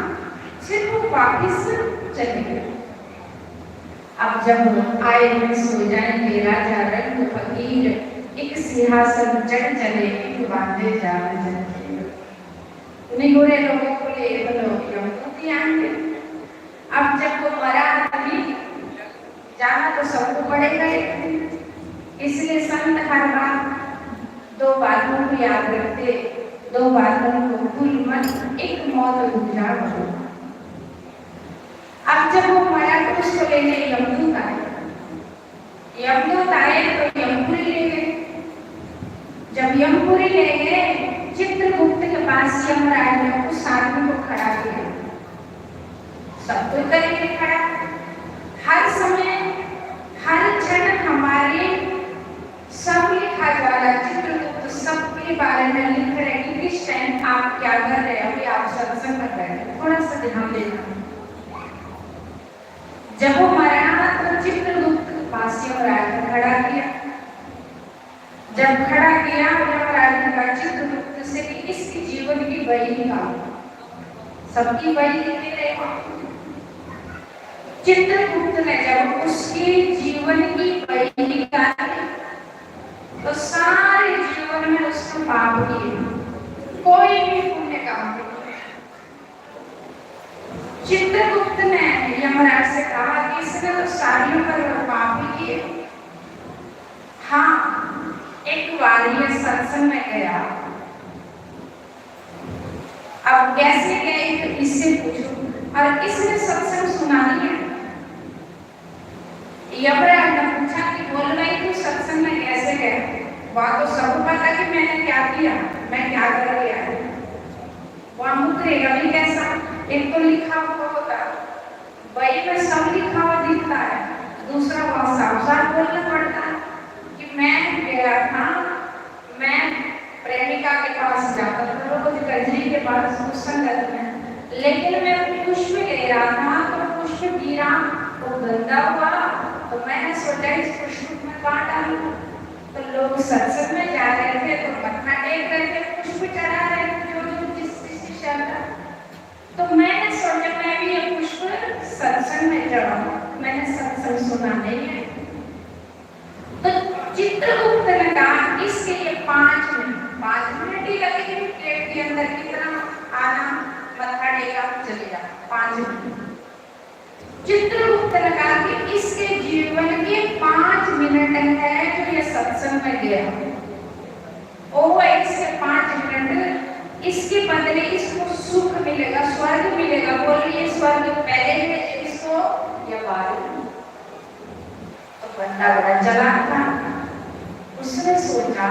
सिर्फ वो वापिस चले गए। अब जब आए में सो जाएंगे राजा रंग फकीर, एक सिंहासन चढ़ चले एक बांधे जा निगुरे लोगों को ले बोलो यमदूत आएंगे। अब जब वो मरा तभी जाना तो सबको पड़ेगा, इसलिए संत हर बार दो बातों को याद रखते, दो बातों को भूल मत, एक मौत दूसरा बनो। अब जब वो मरा तो उसको लेने यमदूत आए, यमदूत आए तो यमपुरी ले गए। जब यमपुरी ले गए, चित्रगुप्त के पास यमराज ने उस आदमी को खड़ा किया, सब कोई करेंगे खड़ा, हर समय हर क्षण हमारे सब लिखा जा रहा है। चित्रगुप्त सबके बारे में लिख रहे हैं कि किस टाइम आप क्या कर रहे हैं। अभी आप सत्संग कर रहे हैं, थोड़ा सा ध्यान देना। जब वो मरा तो चित्रगुप्त पास यमराज ने खड़ा किया। जब खड़ा किया यमराज ने कहा चित्रगुप्त से कि इसके जीवन की वही निकालो, सबकी वही लिखे रहेगा। चित्रगुप्त ने जब उसके जीवन की वही निकाली तो सारे जीवन में उसने पाप किए, कोई भी पुण्य काम नहीं। चित्रगुप्त ने यमराज से कहा कि इसने तो सारियों पर पाप ही किए। हाँ, एक बार ये सत्संग में गया। अब कैसे गए तो इससे पूछो, और इसने सत्संग सुना नहीं है। यमराज ने पूछा कि बोल भाई तू सत्संग में कैसे गया? वहां तो सबको पता कि मैंने क्या किया, मैं क्या कर गया। वहां मुकरेगा भी कैसा? एक तो लिखा हुआ होता वही में सब लिखा हुआ दिखता है, दूसरा वहां साफ साफ बोलना पड़ता है कि मैं गया था, मैं प्रेमिका के पास जाता था रोज गजरी के पास उस संगत में, लेकिन मैं पुष्प ले रहा था तो पुष्प गिरा तो गंदा हुआ तो मैंने सोचा इस पुष्प में कहाँ डालूं। तो लोग सत्संग में जा रहे थे तो मत्था टेक रहे थे, पुष्प चढ़ा रहे थे जो जिस चढ़ा। तो मैंने सोचा मैं भी ये पुष्प सत्संग में चढ़ाऊं, मैंने सत्संग सुना नहीं है। तो चित्रगुप्त ने कहा इसके लिए 5 मिनट ही लगेंगे, प्लेट के अंदर कितना आना, मत्था टेका, चले जा 5 मिनट। चित्रगुप्त ने कहा कि इसके जीवन के 5 मिनट है जो ये सत्संग में गया, वो इसके 5 मिनट, इसके बदले इसको सुख मिलेगा, स्वर्ग मिलेगा। बोलिए स्वर्ग पहले है इसको या बाद? तो बंदा बड़ा चालाक था, उसने सोचा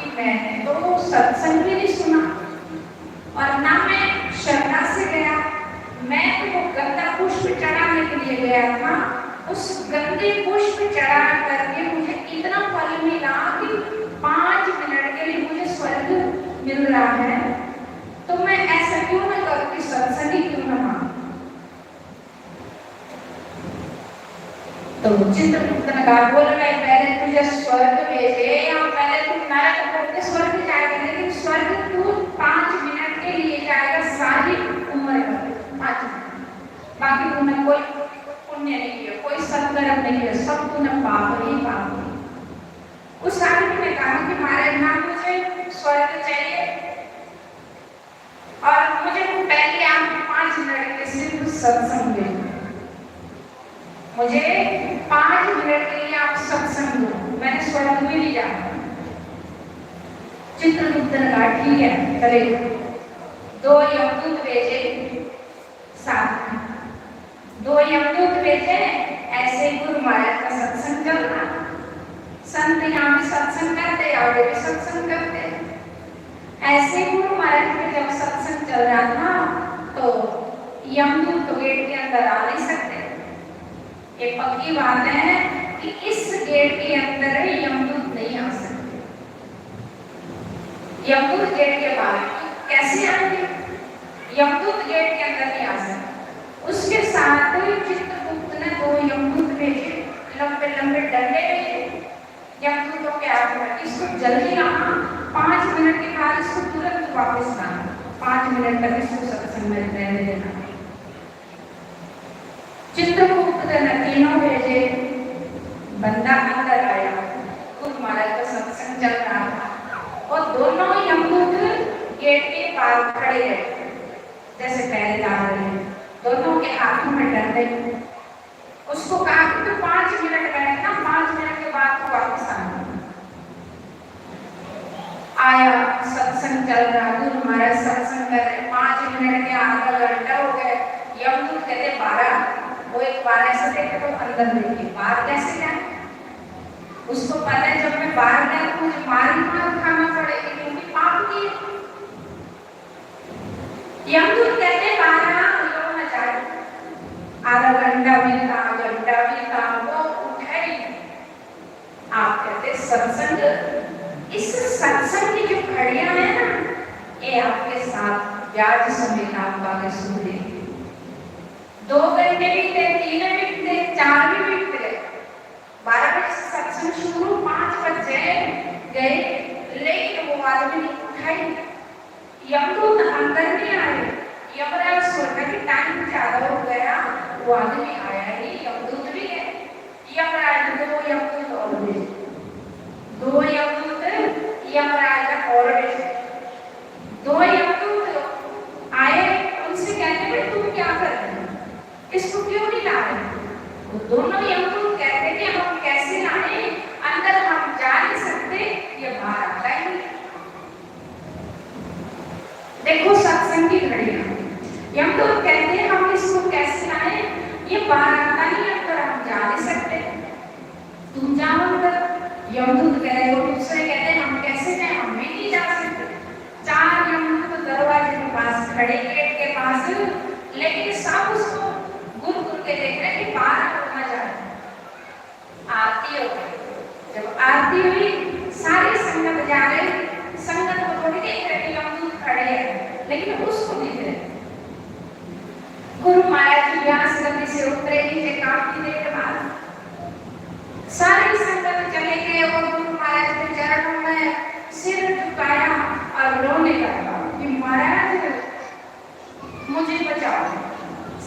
कि मैंने तो सत्संग भी नहीं सुना और ना मैं श्रद्धा से गया, मैं तो वो गंदा पुष्प चढ़ाने के लिए गया था। उस गंदे पुष्प चढ़ा करके मुझे इतना फल मिला कि 5 मिनट के लिए मुझे स्वर्ग मिल रहा है, तो मैं ऐसा क्यों न करूं कि सत्संग ही क्यों न मानूं। तो चित्रगुप्त ने कहा बोल मैं पहले तुझे स्वर्ग भेजे या पहले तू नरक होके स्वर्ग जाएगा, लेकिन स्वर्ग तू 5 मिनट के लिए जाएगा, सारी उम्र में 5 मिनट, बाकी तूने कोई पुण्य नहीं किया, कोई सत्कर्म नहीं किया, सब तूने पाप ही पाप किया। उस आदमी ने कहा कि महाराज ना मुझे स्वर्ग चाहिए और मुझे पहले आप 5 मिनट के सिर्फ सत्संग दें, मुझे 5 मिनट के लिए आप सत्संग दो, मैंने स्वर्ग में नहीं जाना। चित्रगुप्त ने कहा ठीक है चले। 2 यमदूत भेजे साथ में, 2 यमदूत भेजे। ऐसे गुरु महाराज का सत्संग चल रहा, संत यहाँ भी सत्संग करते, आगे भी सत्संग करते। ऐसे गुरु महाराज के जब सत्संग चल रहा था तो यमदूत तो गेट के अंदर आ नहीं सकते। ये पक्की बात है कि इस गेट के अंदर यमदूत नहीं आ सकते। यमदूत गेट के बाहर कैसे आएंगे? यमदूत गेट के अंदर नहीं आ सकते। उसके साथ चित्रगुप्त ने 2 यमदूत भेजे, लंबे लंबे डंडे भेजे यमदूतों के हाथ में, इसको जल्दी आना, 5 मिनट के बाद इसको तुरंत वापस आना, 5 मिनट तक इसको सत्संग में रहने देना। चित्रगुप्त ने तीनों भेजे, बंदा अंदर आया, गुरु महाराज का सत्संग चल रहा था और दोनों यमदूत गेट के पास खड़े रहे जैसे पहरेदार रहे, दोनों के हाथों में डंडे। उसको कहा कि तू 5 मिनट बैठना, 5 मिनट के बाद तो वापस आना। आया, सत्संग चल रहा, गुरु महाराज सत्संग कर रहे, 5 मिनट के आधा घंटा हो गए। यमदूत कहते 12, वो एक बार ऐसे देखे तो अंदर देखिए, बाहर कैसे जाए? उसको पता है जब मैं बाहर गया तो मुझे मार खाना पड़ेगी क्योंकि पाप किए। यमदूत कहते 12 लोग न जाए, आधा घंटा बीता वो उठा ही नहीं। आप कहते सत्संग, इस सत्संग की जो घड़ियां हैं ना, ये आपके साथ ब्याज समेत आप आगे सुन लेंगे। 2 घंटे बीते, 3 बीते, 4 भी बीते, 12 बजे से सत्संग शुरू, 5 बजे गए, लेकिन वो आदमी उठाई। यमदूत अंदर नहीं आए, यमराज स्वर्ग की टाइम ज्यादा हो गया, वो आदमी आया ही, यमदूत भी है। यमराज 2 यमदूत और भेजे, 2 यमदूत यमराज और भेजे, 2 यमदूत आए, उनसे कहते हैं तुम क्या कर रहे हो, इसको क्यों नहीं ला रहे? वो दोनों यमदूत कहते कि हम कैसे लाए, अंदर हम जा नहीं सकते, ये बाहर आता ही नहीं। देखो सत्संग की घड़ियां, यमदूत कहते हैं हम इसको कैसे लाए, ये बाहर आता नहीं, अंदर हम जा नहीं सकते, तुम जाओ अंदर। यमदूत कह रहे हो, दूसरे कहते हैं हम कैसे जाए, हम भी नहीं जा सकते। 4 यमदूत दरवाजे के पास खड़े, गेट के पास, लेकिन सब उसको घूर के देख रहे कि बाहर होना जाए। आरती हो गई, जब आरती हुई सारी संगत जा रहे, संगत को थोड़ी देख रहे कि यमदूत खड़े हैं, लेकिन उसको देख रहे। गुरु महाराज जी यहाँ से गति से उतरे, नीचे काफी देर के बाद सारी संगत चले गए और गुरु महाराज के चरणों में सिर झुकाया और रोने लगा कि महाराज मुझे बचाओ।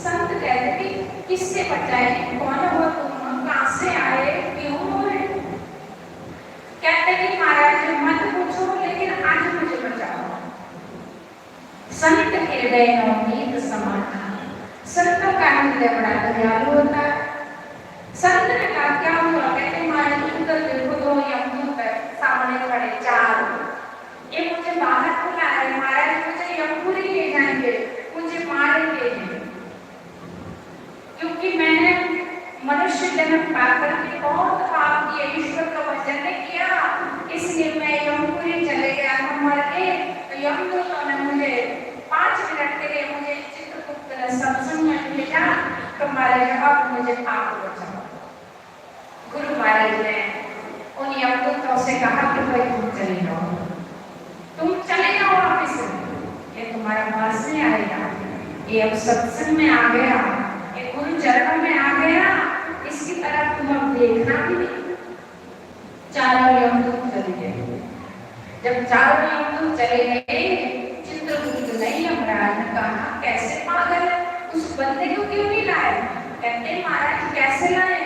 संत कहते कि किससे बचाए, कौन हो तुम, कहां से आए, क्यों है? कहते कि महाराज मत पूछो, लेकिन आज मुझे बचाओ। संत हृदय नवनीत समान, संतों का हृदय बड़ा दयालु होता है। संत ने कहा क्या हुआ? कहते महाराज उधर देखो, 2 यमदूत सामने खड़े, 4, ये मुझे बाहर बुला रहे, महाराज मुझे यमपुरी ले जाएंगे, मुझे मारेंगे, क्योंकि मैंने मनुष्य जन्म पाकर के बहुत पाप किए, ईश्वर का वचन नहीं किया, इसलिए मैं यमपुरी चले गया, हम मर गए। तो यमदूतों ने मुझे 5 मिनट के लिए मुझे चित्रगुप्त ने सत्संग में भेजा, तो महाराज अब मुझे आप बचाओ। गुरु महाराज ने उन यमदूतों से कहा कि भाई तुम चले जाओ वापिस, ये तुम्हारा पास नहीं आएगा, ये अब सत्संग में आ गया, ये गुरु चरणों में आ गया, इसकी तरफ तुम अब देखना भी नहीं। 4 यमदूत चले गए। जब 4 यमदूत चले गए, चित्रगुप्त ने यमराज ने कहा कैसे पागल है, उस बंदे को क्यों नहीं लाए? कहते महाराज कैसे लाए?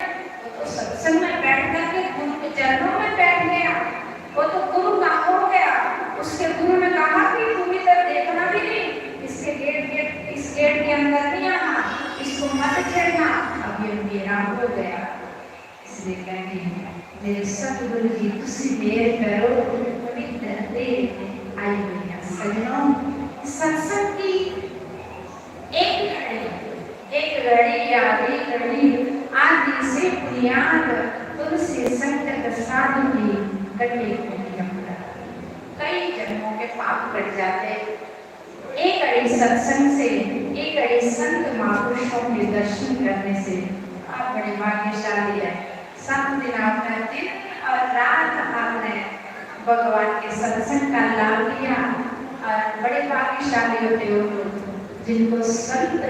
तो सत्संग में बैठ करके गुरु के चरणों में बैठ गया, वो तो गुरु का हो गया। उसके गुरु ने कहा कि तुम इधर देखना भी नहीं, इसके इस गेट के अंदर नहीं आना, इसको मत छेड़ना, अब ये मेरा हो गया। इसलिए कहते हैं मेरे सतगुरु जी तुसी मेरे करो, पवित्र दे आई हुई है। सजनों, सत्संग की एक घड़ी आधी घड़ी आदि से बुनियाद तुलसी संकट साधु की कटे कई जन्मों के पाप कट जाते। एक घड़ी सत्संग से, एक घड़ी संत महापुरुषों के दर्शन करने से आप बड़े भाग्यशाली है। 7 दिन आपने दिन और रात आपने भगवान के सत्संग का लाभ लिया, और बड़े भाग्यशाली होते हो जिनको संत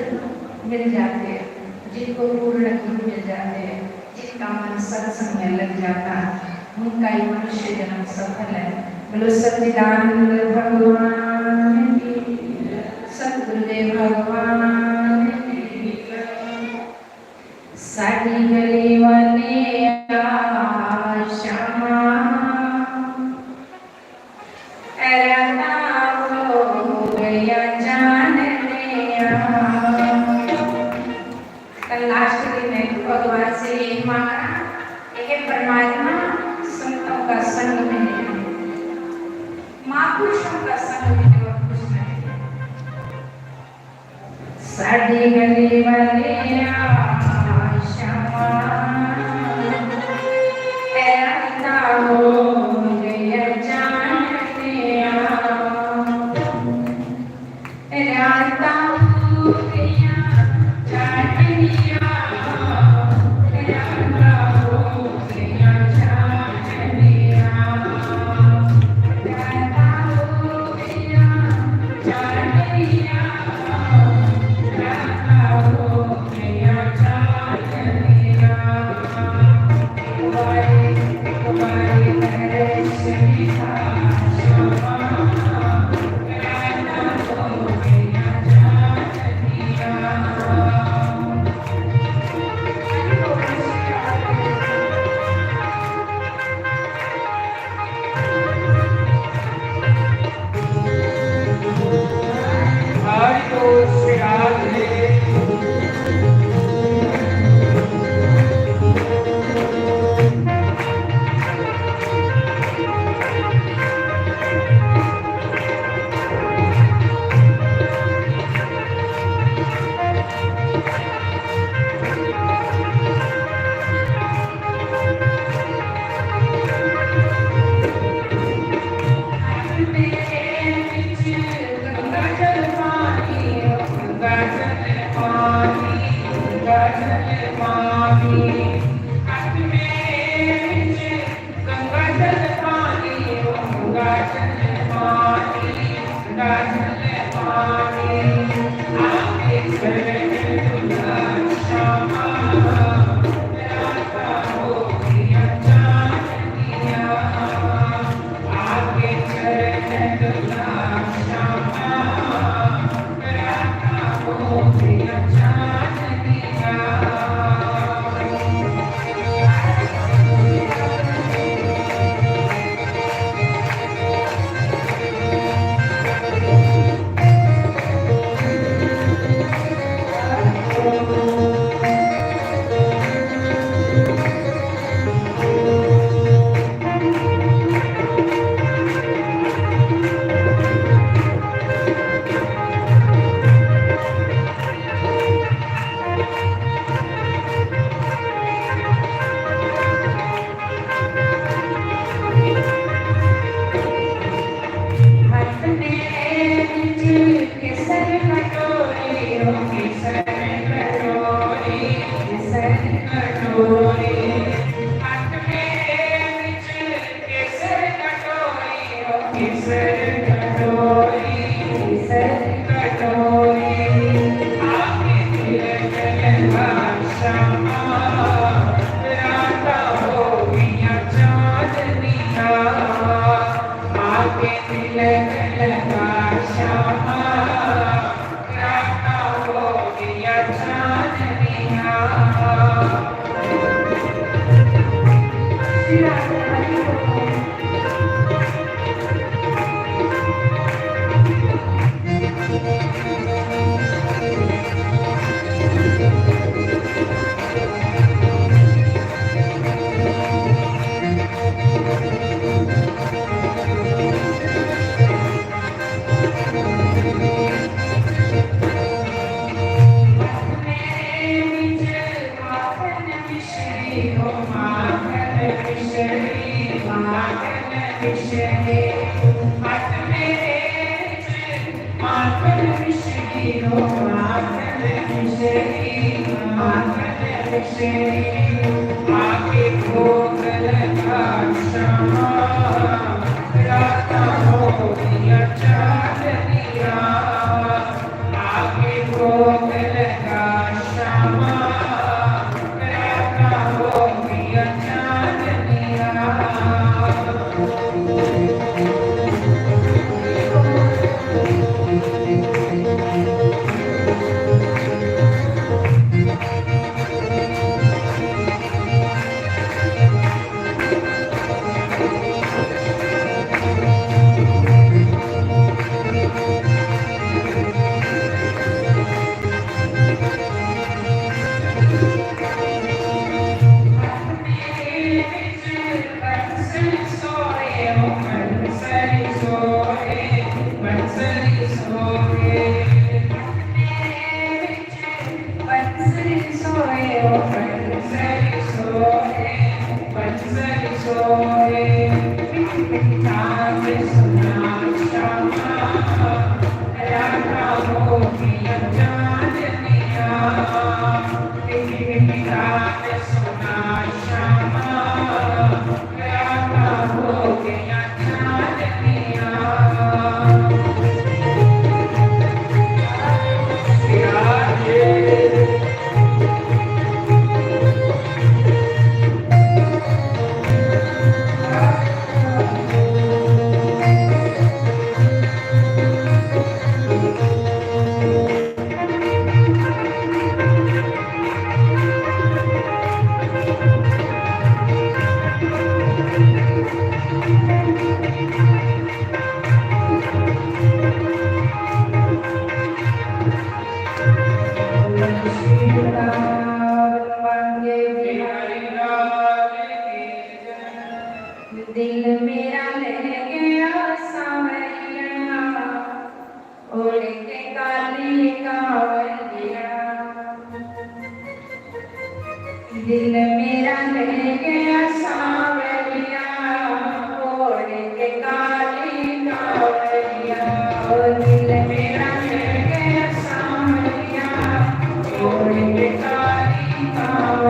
मिल जाते हैं, जिनको पूर्ण गुरु मिल जाते हैं, जिनका मन सत्संग में लग जाता है, उनका ही मनुष्य जन्म सफल है। बोलो सच्चिदानंद भगवान की, सतगुरुदेव भगवान की। साड़ी गली वाले श्यामा लास्ट दिन में भगवान से ये मांगा, एक परमात्मा संतों का संग मिले, महापुरुषों का संग मिले और कुछ नहीं। साड़ी गली वाले श्यामा ऐसा हो गया जानने राता हो गया जानने पानी हाथ में गंगा जल पानी गंगा जल पानी गंगा जल पानी आके चरण दुला श्यामा राता हो गया चांदनिया आके चरण दुला श्यामा राता हो गया चांदनिया हाथ में केसर कटोरी हो केसर कटोरी केसर कटोरी हाथ में केसर कटोरी हो केसर कटोरी केसर कटोरी आके तिलक श्यामा राता हो गया चांदनिया आके तिलक लगा श्यामा राता हो गया चांदनिया माखन मिश्री हो माखन मिश्री माखन मिश्री हाथ में माखन मिश्री हो माखन मिश्री माखन मिश्री आके भोग लगा श्यामा राता हो गया चांदनिया आके भोग लगा श्यामा राता हो गया चांदनिया दिल मेरा ले गया सावरिया ओढ़ के काली कावरिया दिल मेरा ले गया सावरिया ओढ़ के काली कावरिया दिल मेरा ले गया सावरिया ओढ़ के काली कावरिया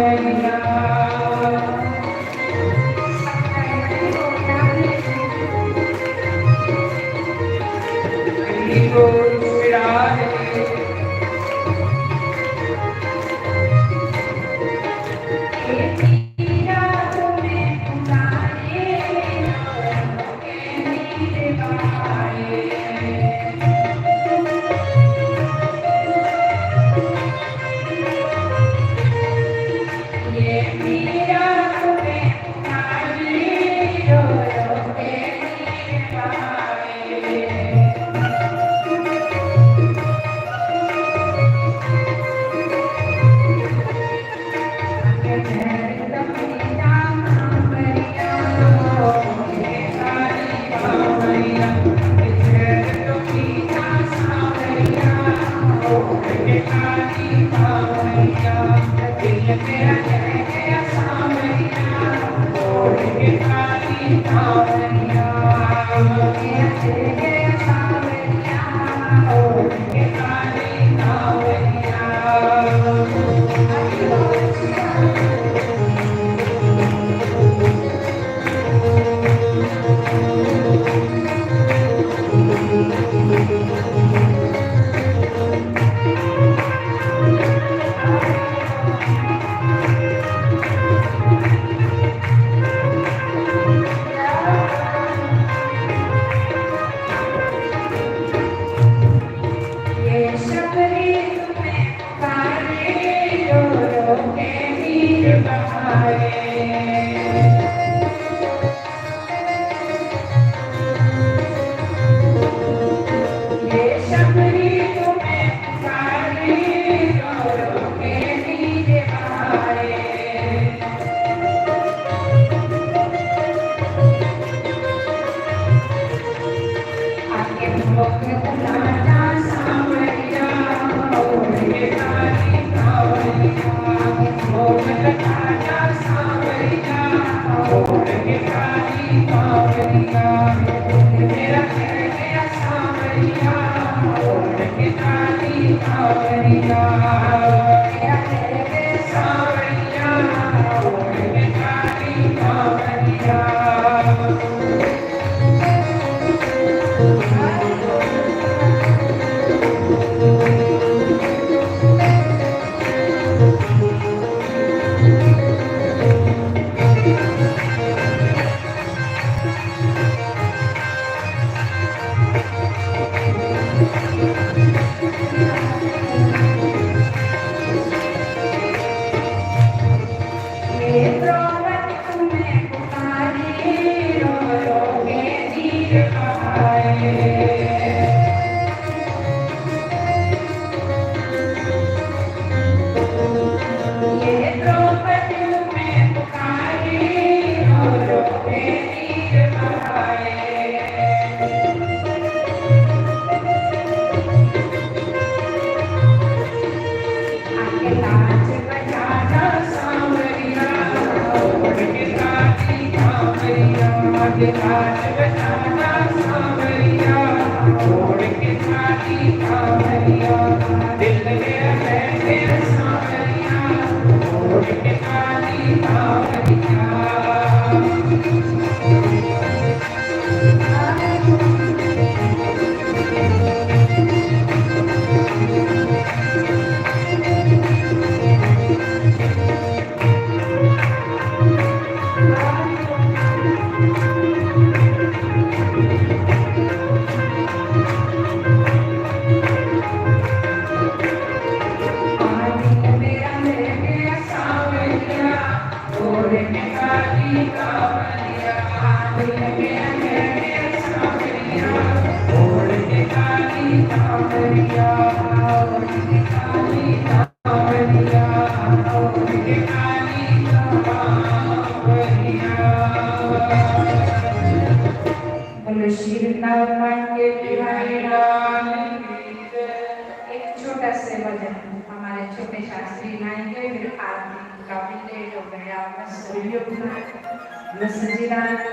बोलो श्री वृंदावन के बिहारी लाल की जय। एक छोटा से भजन हमारे छोटे शास्त्री गाएंगे, फिर आरती काफी लेट हो गया, बस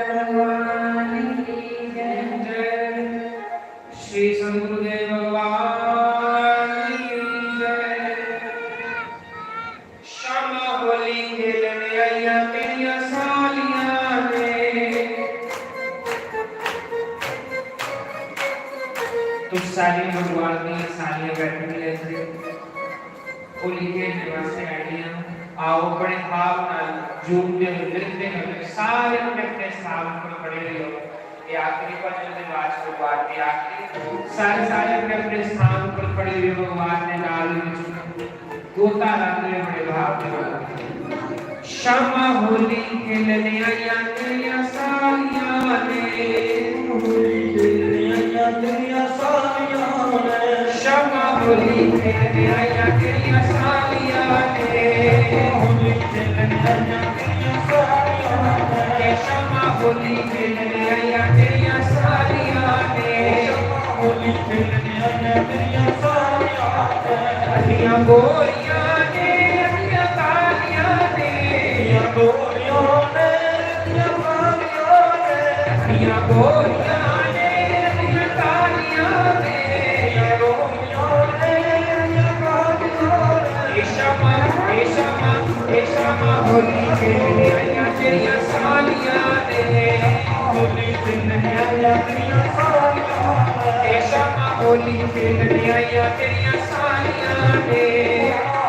भगवान की जय। श्री सद्गुरुदेव भगवान की जय। श्यामा होली खेलने आइया तेरिया सालियां ने, तो सारी भगवान की सालियां बैठी हुई ऐसे होली खेलने वास्ते आई हैं। आओ बड़े भाव नाल झूमते हुए नृत्य करते सारे अपने स्थान पर खड़े रहो। ये आखिरी भजन के बाद भगवान ने आखिरी सारे अपने स्थान पर खड़े हुए भगवान ने नाल गोता रंग में बड़े भाव में श्यामा होली खेलने आया तेरिया सालियां ने होली खेलने आया तेरिया सालियां ने श्यामा होली खेलने आया तेरिया सालियां ने होली खेलने आया तेरिया सालियां ने श्यामा होली खेलने आया तेरिया सालियां ने होली खेलने आया तेरिया सालियां ने अलियां गोरियां ने अलियां कालियां ने या गोरियों ने या कालियों ने अलियां गोरियां ने अलियां कालियां ने या गोरियों ने या कालियों ने श्यामा होली खेलने आया तेरिया सालियां ने होली खेलने आया तेरिया सालियां ने श्यामा होली खेलने आया तेरिया सालियां ने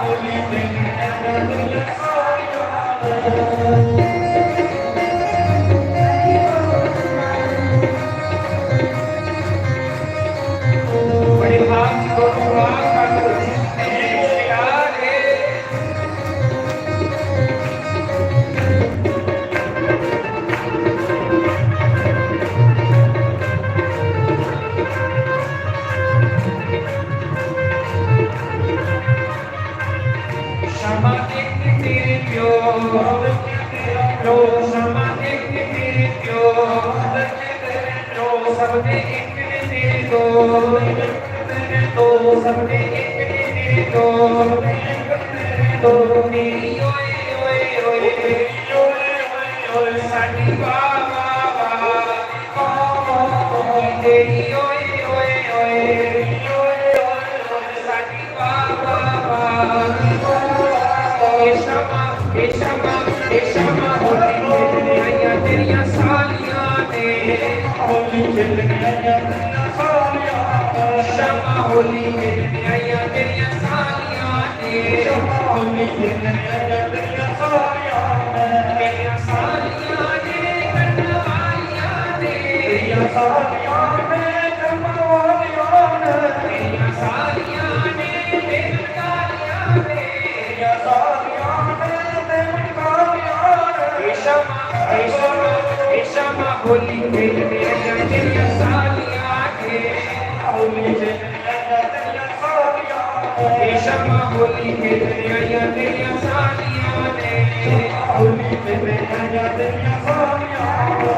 होली खेलने आया तेरिया सालियां ने बड़े भाव को भगवान का जीते प्यार है। क्षमा देख तेरे प्यो क्षमा देख तेरे प्यो सबने एक ने तेरे दो सबने एक ने तेरे दो मेरी ओए ओए ओए साडी वाह वाह वाह तेरी ओए ओए ओए साडी वाह वाह वाह ये क्षमा होली खेलने आया तेरिया सालियां ने होली खेलने आया तेरिया सालियां ने क्षमा होली खेलने आया तेरिया सालियां ने होली खेलने आया तेरिया सालियां ने तेरिया सालियां ने करने वालियां ने तेरिया सालियां ने कमवालियां ने तेरिया सालियां ने बेनकालियां ने तेरिया सालियां ने देवकालियां ने क्षमा होली खेलने आया तेरिया सालियां ने होली खेलने आया तेरिया सालियां ने क्षमा होली खेलने आया तेरिया सालियां ने होली खेलने आया तेरिया सालियां ने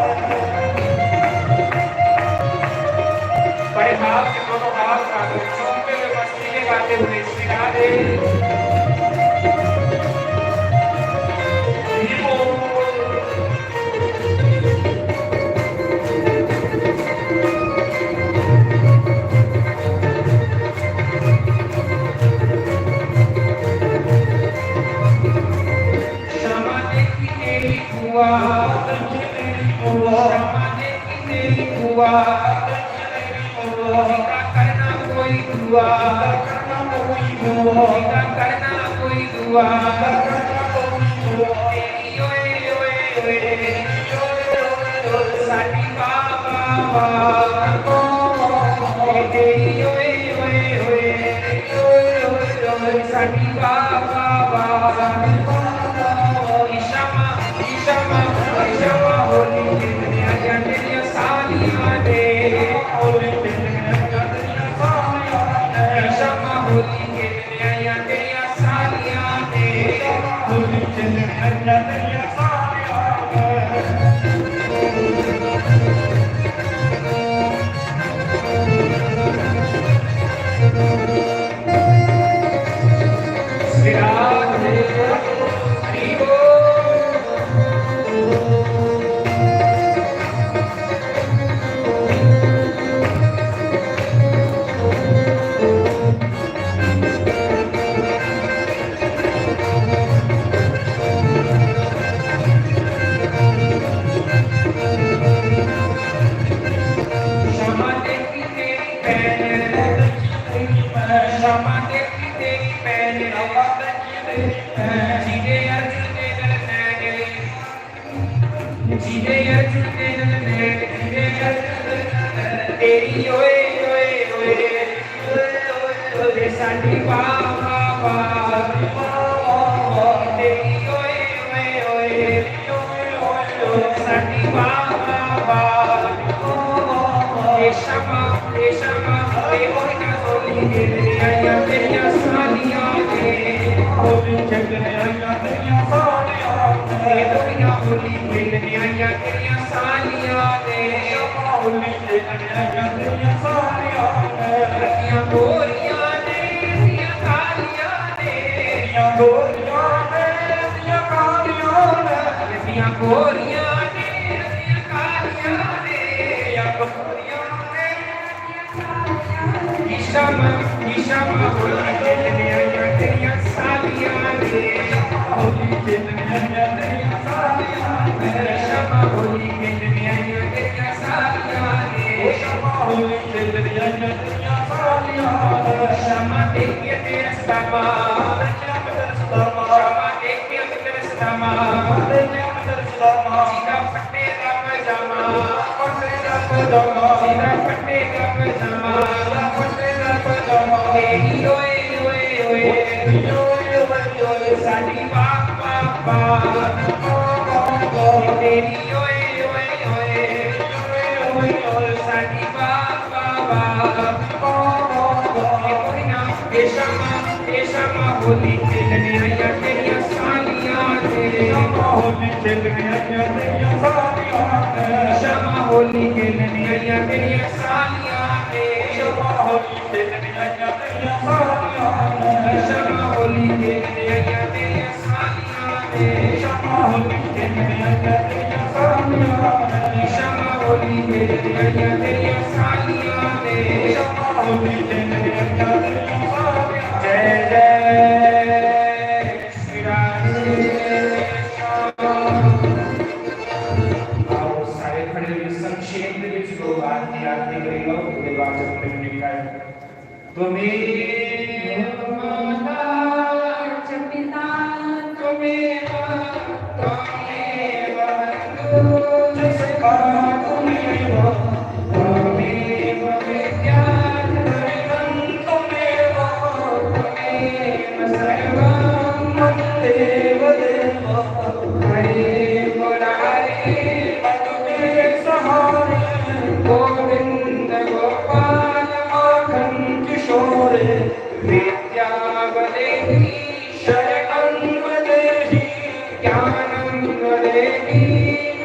बड़े भाव से दोनों भाव का झूमते हुए मस्ती में गाते हुए श्री राधे क्षमा देखी तेरी हुआ क्षमा देखी तेरी हुआ जिसका करना कोई दुआ जिसका करना कोई दुआ तेरी ओए ओए ओए साडी वाह वाह वाह तेरी ओए ओए ओए साडी वाह वाह वाह क्षमा होली खेलने आया तेरिया सालियां ने होली खेलने आया तेरिया सालियां ने क्षमा होली खेलने आया तेरिया सालियां ने होली खेलने आया तेरिया सालियां ने श्री राधे हरि बोल। जीवे अर्जुन ने जीवे अर्जुन तेरी ओए ओए ओए ओए साडी वाह वाह वाह तेरी ओए ओए ओए साडी वाह वाह वाह ये शमा ते होई ना होली तेरिया तेरिया सालियां ने ਹੋਲੀ ਚੱਲਣੇ ਆਈਆਂ ਤੇਰੀਆਂ ਸਾਲੀਆਂ ये होइया होली खेलने आइया तेरिया सालियां ने ਹੋਲੀ ਚੱਲਣੇ ਆਈਆਂ ਤੇਰੀਆਂ ਸਾਲੀਆਂ रतियां गोरियां ने रतियां कालियां ने ਦੀਆਂ ਗੋਰੀਆਂ ਨੇ ਦੀਆਂ ਕਾਲੀਆਂ ਨੇ रतियां गोरियां ने रतियां कालियां ने ਦੀਆਂ ਗੋਰੀਆਂ ਨੇ ईशमा होली खेलने आइया तेरिया सालियां ने ਹੋਲੀ ਚੱਲਣੇ ਆਈਆਂ ਤੇਰੀਆਂ ਸਾਲੀਆਂ ईशमा होली खेलने आइया तेरिया सालियां ने ਹੋਲੀ ਚੱਲਣੇ ਆਈਆਂ ਤੇਰੀਆਂ ਸਾਲੀਆਂ शमा देखिए तेरा समा शमा देखिए तेरा समा सीधा फटे का पजामा सीधा फटे का पजामा तेरी ओए ओए ओए साडी वाह वाह वाह तेरी ओए ओए ओए साडी वाह वाह वाह ये शमा होली खेलने आइया तेरिया सालियां ने ਹੋਲੀ ਚੱਲਣੇ ਆਈਆਂ ਤੇਰੀਆਂ ਸਾਲੀਆਂ शमा होली खेलने आइया तेरिया सालियां ने ਹੋਲੀ ਚੱਲਣੇ ਆਈਆਂ ਤੇਰੀਆਂ ਸਾਲੀਆਂ शमा होली खेलने आइया तेरिया सालियां ने ਹੋਲੀ ਚੱਲਣੇ ਆਈਆਂ ਤੇਰੀਆਂ ਸਾਲੀਆਂ शमा होली खेलने आइया तेरिया सालियां ने ਹੋਲੀ ਚੱਲਣੇ ਆਈਆਂ ਤੇਰੀਆਂ ਸਾਲੀਆਂ जय जय श्री राम आओ सारे खड़े हुए संक्षेप में जो बात की आरती करेगा उसके बाद जब तक निकाय तुम्हें माता पिता तुम्हें बंधु जिसका तुम्हें वो तुम्हें विद्या तुम्हें वो सर्वं देव देव हरे मुरारे तुम्हें सहारे गोविंद गोपाल माखन किशोरे विद्यावदेही शरणं वदेहि ज्ञानं वदेही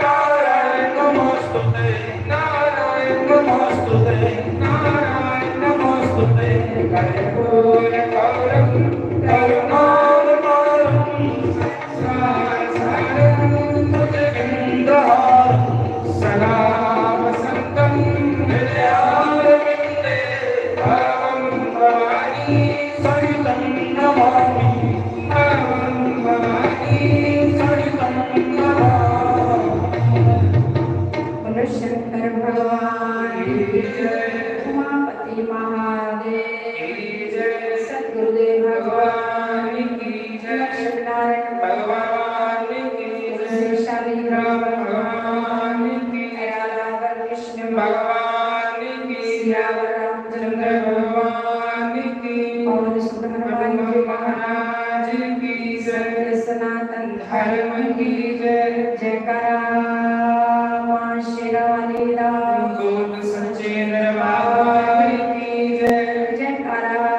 नारायण नमस्तुते नारायण नमस्तुते नारायण नमस्तुते कर्पूर गौरं करुणावतारं सारं भुजगेन्द्रहारं सदा वसन्तं हृदयारविन्दे भवं भवानी सहितं नमामि भवं भवानी सहितं नमामि बोलो शंकर भगवान की जय उमापति महादेव की जय सद्गुरुदेव भगवान की जय लक्ष्मीनारायण भगवान की जय शेषाली राम भगवान की जय राधा कृष्ण भगवान की जय रामचंद्र भगवान की और सुब्रह्मण्य हनुमान महाराज की जय सनातन धर्म की जय जयकारा मां शेरावाली राम दूत सच्चे दरबार की जय जयकारा